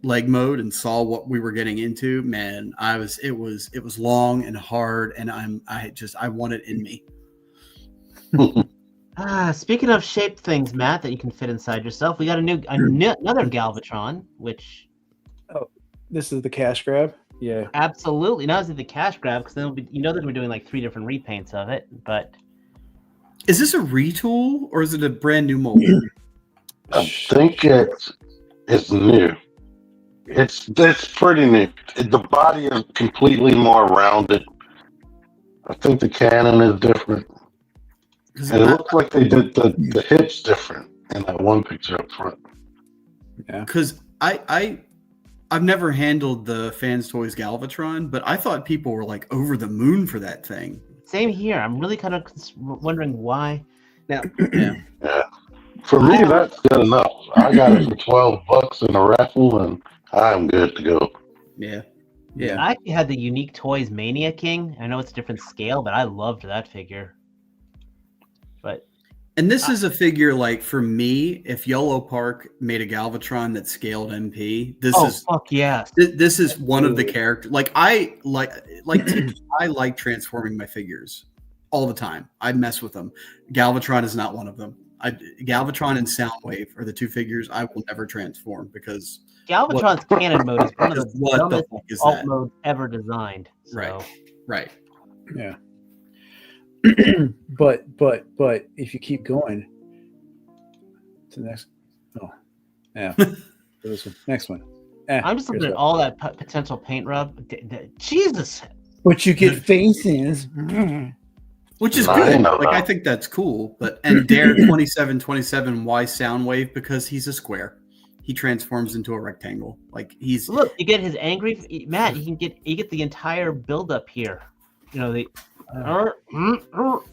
Speaker 1: leg mode and saw what we were getting into, man, it was long and hard, and I want it in me.
Speaker 4: Speaking of shaped things, Matt, that you can fit inside yourself, we got another Galvatron, which.
Speaker 3: Oh, this is the cash grab. Yeah,
Speaker 4: absolutely. Not as the cash grab, because then that we're doing like 3 different repaints of it. But
Speaker 1: is this a retool or is it a brand new mold?
Speaker 2: I think it's new. It's pretty new. The body is completely more rounded. I think the cannon is different. And it looks like they did the hips different in that one picture up front.
Speaker 1: Yeah. Because I've never handled the Fans Toys Galvatron, but I thought people were like over the moon for that thing.
Speaker 4: Same here. I'm really kind of wondering why. Now,
Speaker 2: yeah. For me, that's good enough. I got it for $12 in a raffle, and I'm good to go.
Speaker 1: Yeah.
Speaker 4: I actually had the Unique Toys Mania King. I know it's a different scale, but I loved that figure.
Speaker 1: And this is a figure, like, for me, if Yellow Park made a Galvatron that scaled MP,
Speaker 4: fuck yes.
Speaker 1: This is one of the characters. Like, I like transforming my figures all the time. I mess with them. Galvatron is not one of them. Galvatron and Soundwave are the 2 figures I will never transform because
Speaker 4: Galvatron's cannon mode is one of the dumbest alt modes ever designed. So.
Speaker 1: Right.
Speaker 3: Yeah. but if you keep going to the next, this one, next one.
Speaker 4: I'm just looking at all that potential paint rub. Jesus,
Speaker 3: but you get faces,
Speaker 1: which is good. Like I think that's cool. And Dare 2727 Y Soundwave because he's a square. He transforms into a rectangle. Like
Speaker 4: look. You get his angry Matt. You get the entire buildup here. You know the. Oh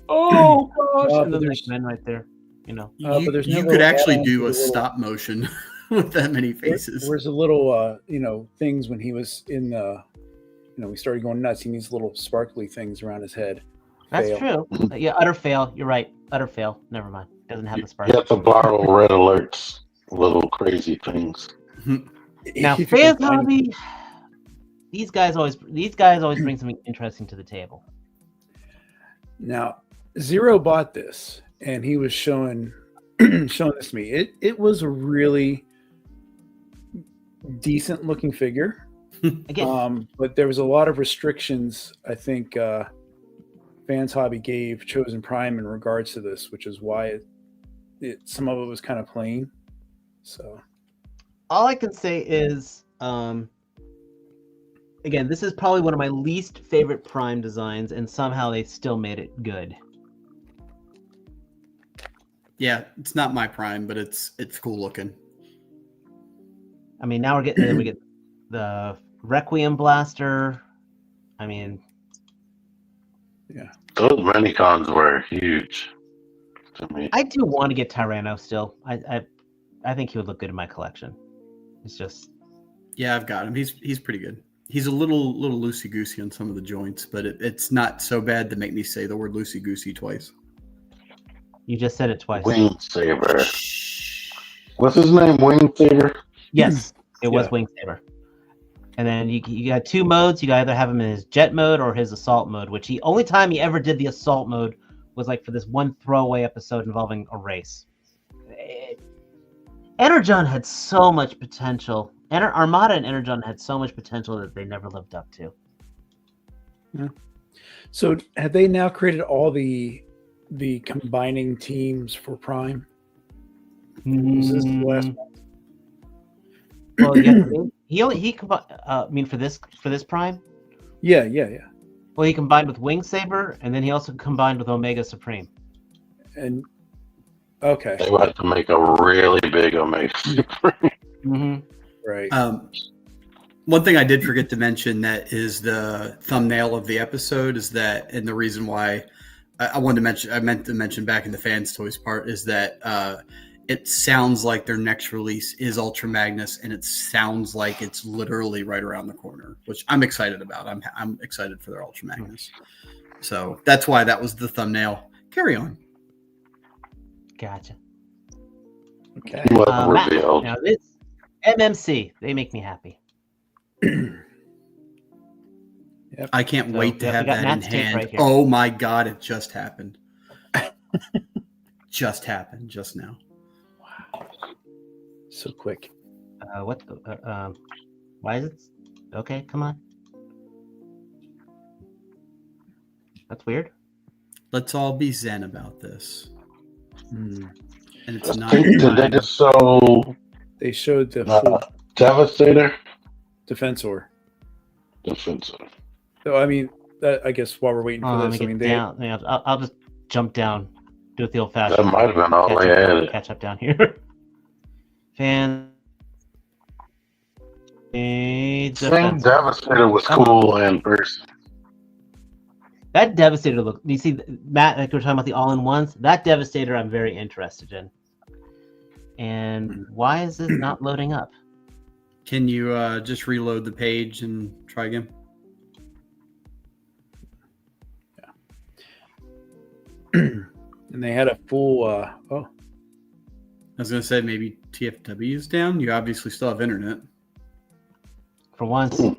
Speaker 4: gosh! And then there's men right there.
Speaker 1: You could actually do a stop motion with that many faces.
Speaker 3: There's a little, things when he was in the, we started going nuts. He needs little sparkly things around his head.
Speaker 4: That's true. Yeah, utter fail. You're right. Utter fail. Never mind. Doesn't have the sparkle.
Speaker 2: You have to borrow Red Alert's little crazy things.
Speaker 4: Now, Fans Hobby. These guys always bring something interesting to the table.
Speaker 3: Now, Zero bought this, and he was showing this to me. It was a really decent looking figure.
Speaker 4: Again,
Speaker 3: but there was a lot of restrictions. I think Fans Hobby gave Chosen Prime in regards to this, which is why some of it was kind of plain. So,
Speaker 4: all I can say is. Again, this is probably one of my least favorite Prime designs, and somehow they still made it good.
Speaker 1: Yeah, it's not my Prime, but it's cool looking.
Speaker 4: I mean, now we get the Requiem Blaster. I mean,
Speaker 3: Yeah.
Speaker 2: Those Renicons were huge to me.
Speaker 4: I do want to get Tyranno still. I think he would look good in my collection. It's just
Speaker 1: Yeah, I've got him. He's pretty good. He's a little loosey goosey on some of the joints, but it's not so bad to make me say the word loosey goosey twice.
Speaker 4: you just said it twice.
Speaker 2: Wing Saber. What's his name? Wing Saber?
Speaker 4: Yes, it was
Speaker 3: Yeah.
Speaker 4: Wing Saber. And then you got two modes. You either have him in his jet mode or his assault mode, which he only time he ever did the assault mode was like for this one throwaway episode involving a race. Energon had so much potential. Armada and Energon had so much potential that they never lived up to.
Speaker 3: So have they now created all the combining teams for Prime? Is this the last one?
Speaker 4: Well, yeah, I mean for this Prime.
Speaker 3: Yeah.
Speaker 4: Well, he combined with Wing Saber, and then he also combined with Omega Supreme.
Speaker 3: And okay,
Speaker 2: They would have to make a really big Omega Supreme.
Speaker 4: Mm-hmm.
Speaker 3: right.
Speaker 1: One thing I did forget to mention that is the thumbnail of the episode is that, and the reason why I meant to mention back in the fans toys part is that it sounds like their next release is Ultra Magnus, and it sounds like it's literally right around the corner, which I'm excited about. I'm excited for their Ultra Magnus, so that's why that was the thumbnail. Carry on.
Speaker 4: Gotcha.
Speaker 3: Okay.
Speaker 2: He wasn't
Speaker 4: Matt,
Speaker 2: revealed.
Speaker 4: now this MMC, they make me happy.
Speaker 1: I can't
Speaker 4: So,
Speaker 1: wait to
Speaker 4: yeah, we
Speaker 1: have
Speaker 4: got
Speaker 1: that in
Speaker 4: Matt's tape
Speaker 1: hand.
Speaker 4: right here.
Speaker 1: Oh my god, it just happened. Just happened just now.
Speaker 3: So quick.
Speaker 4: What? Why is it? Okay, come on. That's weird.
Speaker 1: Let's all be zen about this. And it's
Speaker 2: I
Speaker 1: not.
Speaker 2: think that they just show
Speaker 3: They showed the full
Speaker 2: Devastator.
Speaker 3: Defensor.
Speaker 2: Defensor.
Speaker 3: So I mean, I guess while we're waiting for
Speaker 4: Let
Speaker 3: this,
Speaker 4: me
Speaker 3: I mean,
Speaker 4: get down. Yeah, I'll just jump down. Do it the
Speaker 2: That
Speaker 4: old-fashioned.
Speaker 2: might have been all they added.
Speaker 4: Catch up down here. Fan.
Speaker 2: Same Devastator was
Speaker 4: Come on.
Speaker 2: cool in person.
Speaker 4: That Devastator look. You see, Matt, like we were talking about the all-in-ones. That Devastator, I'm very interested in. And why is this not loading up?
Speaker 1: Can you just reload the page and try again?
Speaker 3: and they had a full.
Speaker 1: I was going to say maybe TFW is down. You obviously still have internet.
Speaker 4: For once. Do.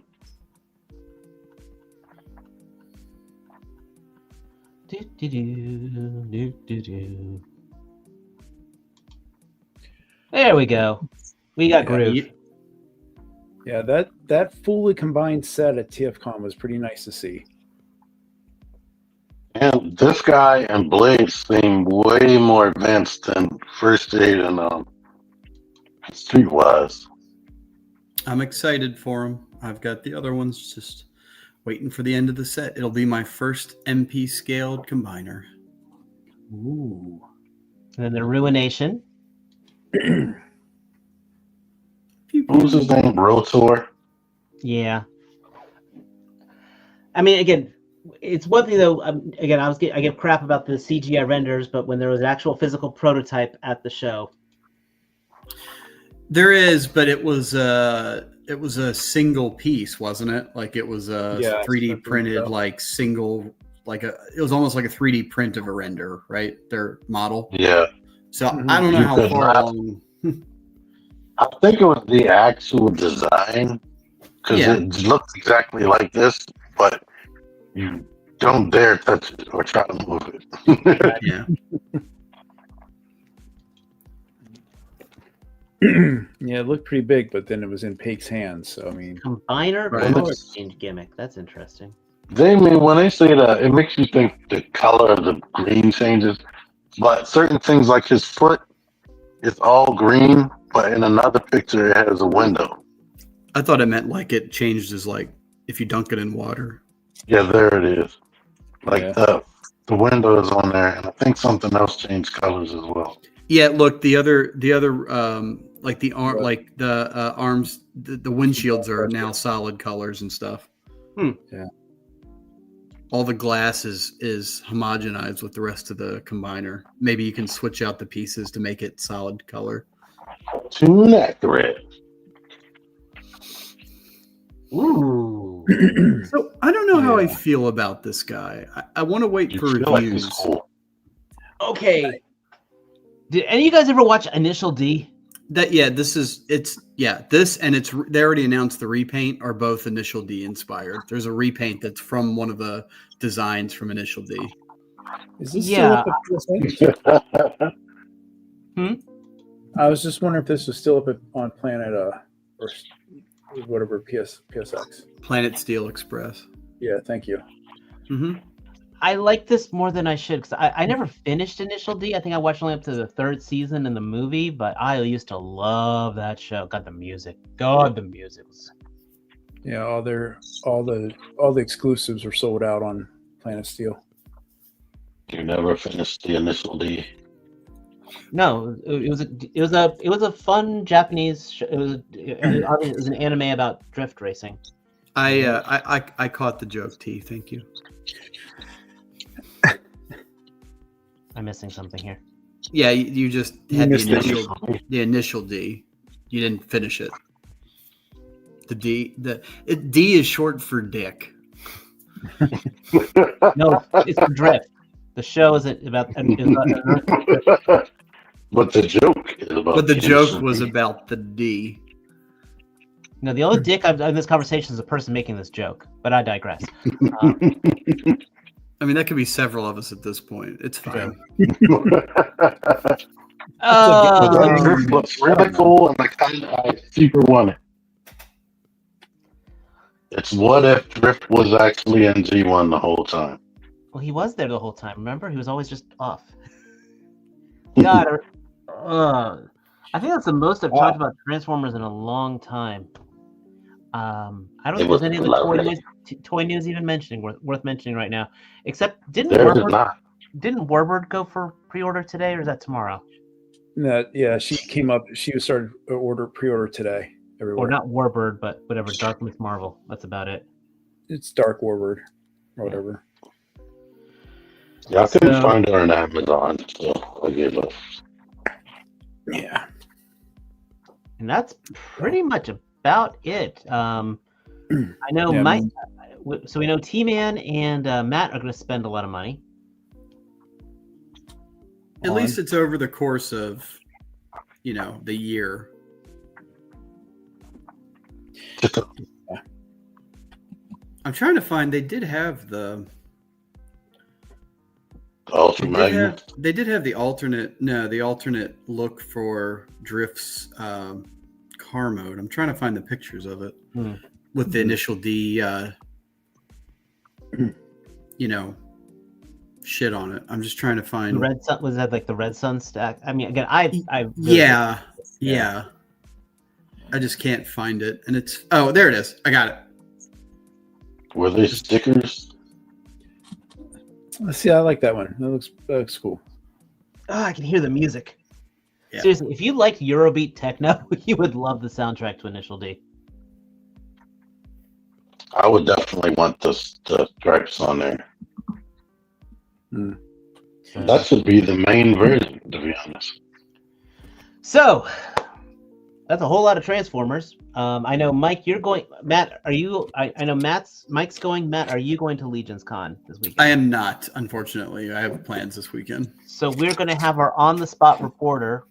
Speaker 4: There we go. We got groove.
Speaker 3: Yeah, that fully combined set at TFCon was pretty nice to see.
Speaker 2: And this guy and Blade seem way more advanced than First Aid and Streetwise.
Speaker 1: I'm excited for them. I've got the other ones just waiting for the end of the set. It'll be my first MP scaled combiner.
Speaker 3: Ooh.
Speaker 4: And then the Ruination.
Speaker 2: What was his name? Rotor?
Speaker 4: Yeah. I mean, again, it's one thing though. Again, I give crap about the CGI renders, but when there was an actual physical prototype at the show,
Speaker 1: there is, but it was a single piece, wasn't it? Like it was a 3D printed, like single, it was almost like a 3D print of a render, right? Their model.
Speaker 2: Yeah.
Speaker 1: So I don't know how far along.
Speaker 2: I think it was the actual design because it looks exactly like this, but you don't dare touch it or try to move it.
Speaker 1: Yeah.
Speaker 3: Yeah, it looked pretty big, but then it was in Pake's hands. So I mean,
Speaker 4: combiner
Speaker 1: Right.
Speaker 4: color change gimmick. That's interesting.
Speaker 2: They mean when they say that, it makes you think the color of the green changes, but certain things like his foot, it's all green, but in another picture it has a window.
Speaker 1: I thought it meant like it changed as like if you dunk it in water.
Speaker 2: Yeah, there it is. Like
Speaker 3: Yeah.
Speaker 2: the window is on there, and I think something else changed colors as well.
Speaker 1: Yeah, look, the other like the arm, like the arms, the windshields are now solid colors and stuff.
Speaker 3: yeah.
Speaker 1: all the glass is homogenized with the rest of the combiner. Maybe you can switch out the pieces to make it solid color.
Speaker 2: Too accurate.
Speaker 4: Ooh.
Speaker 1: So I don't know how I
Speaker 3: Yeah.
Speaker 1: feel about this guy. I want to wait
Speaker 2: You
Speaker 1: for
Speaker 2: feel like
Speaker 1: reviews.
Speaker 2: it's cool.
Speaker 4: Okay. Did any of you guys ever watch Initial D?
Speaker 1: This and they already announced the repaint are both Initial D inspired. There's a repaint that's from one of the designs from Initial D.
Speaker 3: Is this
Speaker 4: Yeah.
Speaker 3: still up at PSX? I was just wondering if this was still up on Planet or whatever PSX.
Speaker 1: Planet Steel Express.
Speaker 3: Yeah, thank you.
Speaker 1: Mm-hmm.
Speaker 4: I like this more than I should because I never finished Initial D. I think I watched only up to the 3rd season in the movie, but I used to love that show. God, the music was.
Speaker 3: Yeah, all the exclusives were sold out on Planet Steel.
Speaker 2: You never finished the Initial D.
Speaker 4: No, it was a fun Japanese show. It was an anime about drift racing.
Speaker 1: I caught the joke, T. Thank you.
Speaker 4: I'm missing something here.
Speaker 1: Yeah, you just had
Speaker 3: missed
Speaker 1: the initial D. You didn't finish it. The D D is short for dick.
Speaker 4: No, it's for drift. The show is about.
Speaker 2: But the joke is about.
Speaker 1: But the joke was about the D.
Speaker 4: No, the only dick in this conversation is the person making this joke. But I digress.
Speaker 1: I mean, that could be several of us at this point. It's fine.
Speaker 2: That drift looks really cool, and I super want it. It's what if Drift was actually in G1 the whole time?
Speaker 4: Well, he was there the whole time. Remember, he was always just off. God, I think that's the most I've talked about Transformers in a long time. I don't think there's any other toy news even worth mentioning right now. Except didn't Warbird go for pre-order today, or is that tomorrow?
Speaker 3: No, yeah, she came up. She started pre-order today. Everywhere.
Speaker 4: Or not Warbird, but whatever. Dark Miss Marvel. That's about it.
Speaker 3: It's Dark Warbird, or whatever.
Speaker 2: Yeah, I couldn't find her on Amazon, so I gave up.
Speaker 3: Yeah,
Speaker 4: and that's pretty much about it. I know Mike. So we know T-Man and Matt are going to spend a lot of money.
Speaker 1: At least it's over the course of, the year. I'm trying to find. They did have the. They did have the alternate look for Drift's car mode. I'm trying to find the pictures of it with the Initial D, shit on it. I'm just trying to find.
Speaker 4: The Red Sun, was that like the Red Sun stack? I mean, again, I
Speaker 1: really yeah. I just can't find it, and it's there it is. I got it.
Speaker 2: Were they stickers?
Speaker 3: Let's see. I like that one. That looks cool.
Speaker 4: Oh, I can hear the music.
Speaker 1: Yeah.
Speaker 4: Seriously, if you liked Eurobeat techno, you would love the soundtrack to Initial D.
Speaker 2: I would definitely want the stripes on there. That should be the main version, to be honest.
Speaker 4: So, that's a whole lot of Transformers. I know, Mike, you're going. Matt, are you? I know Mike's going. Matt, are you going to Legion's Con this weekend?
Speaker 1: I am not, unfortunately. I have plans this weekend.
Speaker 4: So we're going to have our on-the-spot reporter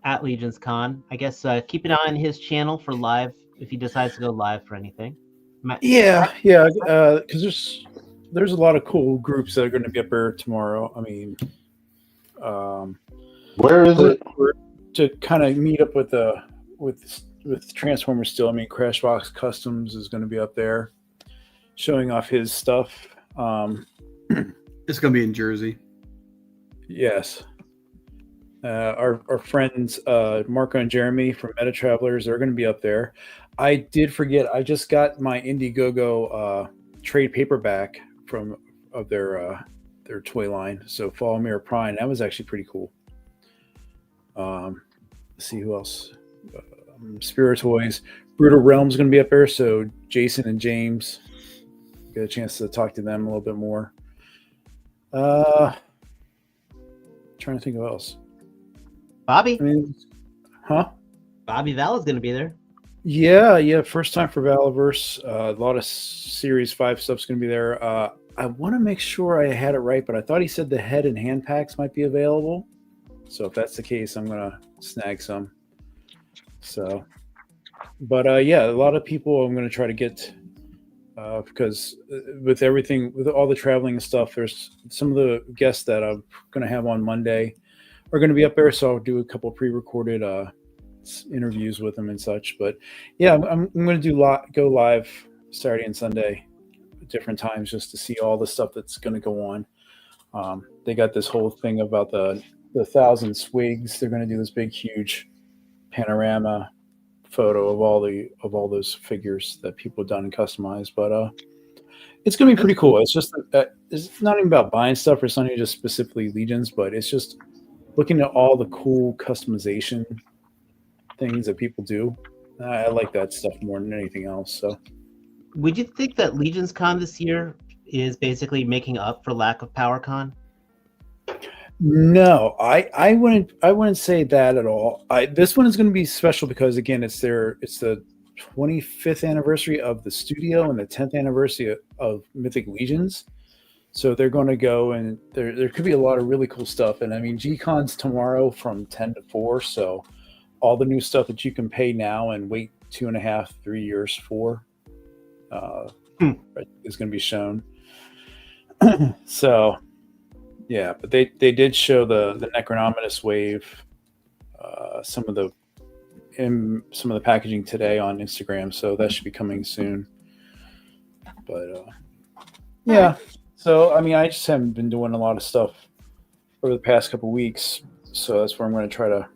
Speaker 4: at Legion's Con. I guess keep an eye on his channel for live if he decides to go live for anything. Matt,
Speaker 3: yeah. Because there's a lot of cool groups that are going to be up there tomorrow. I mean,
Speaker 2: where is it?
Speaker 3: To kind of meet up with Transformers still. I mean, Crashbox Customs is going to be up there showing off his stuff.
Speaker 1: It's going to be in Jersey.
Speaker 3: Yes. Our friends Marco and Jeremy from Meta Travelers, they're going to be up there. I did forget. I just got my Indiegogo trade paperback of their toy line. So Fall Mirror Prime. That was actually pretty cool. Let's see who else. Spirit Toys. Brutal Realm's going to be up there. So Jason and James. get a chance to talk to them a little bit more. Trying to think of what else.
Speaker 4: Bobby?
Speaker 3: Huh?
Speaker 4: Bobby Val is going to be there.
Speaker 3: Yeah. First time for Valiverse. A lot of Series 5 stuff's going to be there. I want to make sure I had it right, but I thought he said the head and hand packs might be available. So if that's the case, I'm going to snag some. So, but a lot of people I'm going to try to get because with everything, with all the traveling and stuff, there's some of the guests that I'm going to have on Monday are going to be up there. So I'll do a couple pre-recorded interviews with them and such. But yeah, I'm going to go live Saturday and Sunday at different times just to see all the stuff that's going to go on. They got this whole thing about the 1,000 swigs. They're going to do this big, huge panorama photo of all those figures that people have done and customized. But it's going to be pretty cool. It's just it's not even about buying stuff, or it's not even just specifically Legions, but it's just looking at all the cool customization things that people do. I like that stuff more than anything else. So,
Speaker 4: would you think that Legions Con this year is basically making up for lack of PowerCon?
Speaker 3: No, I wouldn't say that at all. This one is going to be special because again, it's the 25th anniversary of the studio and the 10th anniversary of Mythic Legions. So they're going to go, and there could be a lot of really cool stuff. And I mean, G-Con's tomorrow from 10 to 4. So all the new stuff that you can pay now and wait 2.5, 3 years for is going to be shown. So. Yeah, but they did show the Necronominus wave, some of the packaging today on Instagram, so that should be coming soon. But yeah, so I mean, I just haven't been doing a lot of stuff over the past couple of weeks, so that's where I'm going to try to.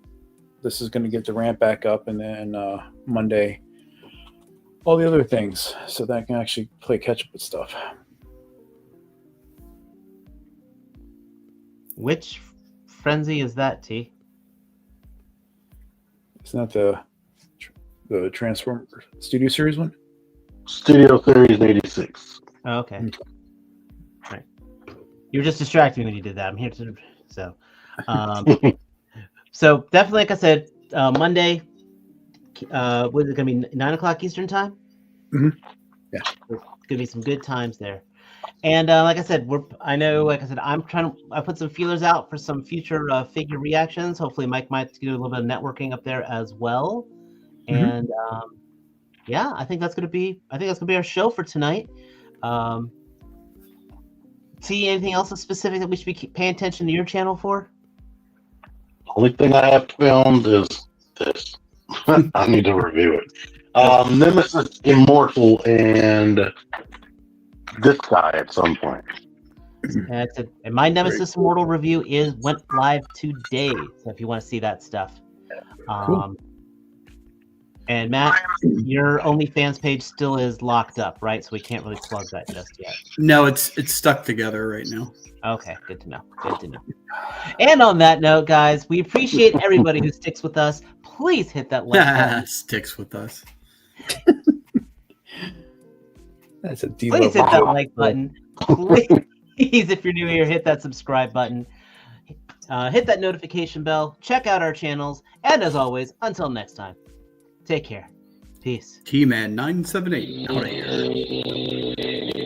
Speaker 3: This is going to get the ramp back up, and then Monday, all the other things, so that I can actually play catch up with stuff.
Speaker 4: Which frenzy is that, T?
Speaker 3: Isn't that the Transformer Studio Series one?
Speaker 2: Studio Series 86.
Speaker 4: Oh, okay. Right. You were just distracting me when you did that. I'm here to so. So definitely, like I said, Monday. Was it going to be 9:00 Eastern time?
Speaker 3: Mm-hmm. Yeah.
Speaker 4: There's going to be some good times there. And like I said, I put some feelers out for some future figure reactions. Hopefully Mike might do a little bit of networking up there as well. And yeah, I think that's gonna be our show for tonight. See anything else specific that we should be paying attention to your channel for?
Speaker 2: Only thing I have filmed is this. I need to review it. Nemesis Immortal and this guy at some point.
Speaker 4: And my Nemesis Immortal review went live today, so if you want to see that stuff.
Speaker 3: Cool.
Speaker 4: And Matt, your OnlyFans page still is locked up, right? So we can't really plug that just yet.
Speaker 1: No, it's stuck together right now.
Speaker 4: Okay, good to know. Good to know. And on that note, guys, we appreciate everybody who sticks with us. Please hit that like button.
Speaker 1: Sticks with us.
Speaker 3: That's a deal.
Speaker 4: Please hit that like button. Please, if you're new here, hit that subscribe button. Hit that notification bell. Check out our channels. And as always, until next time, take care. Peace.
Speaker 1: T-Man 978 out of here.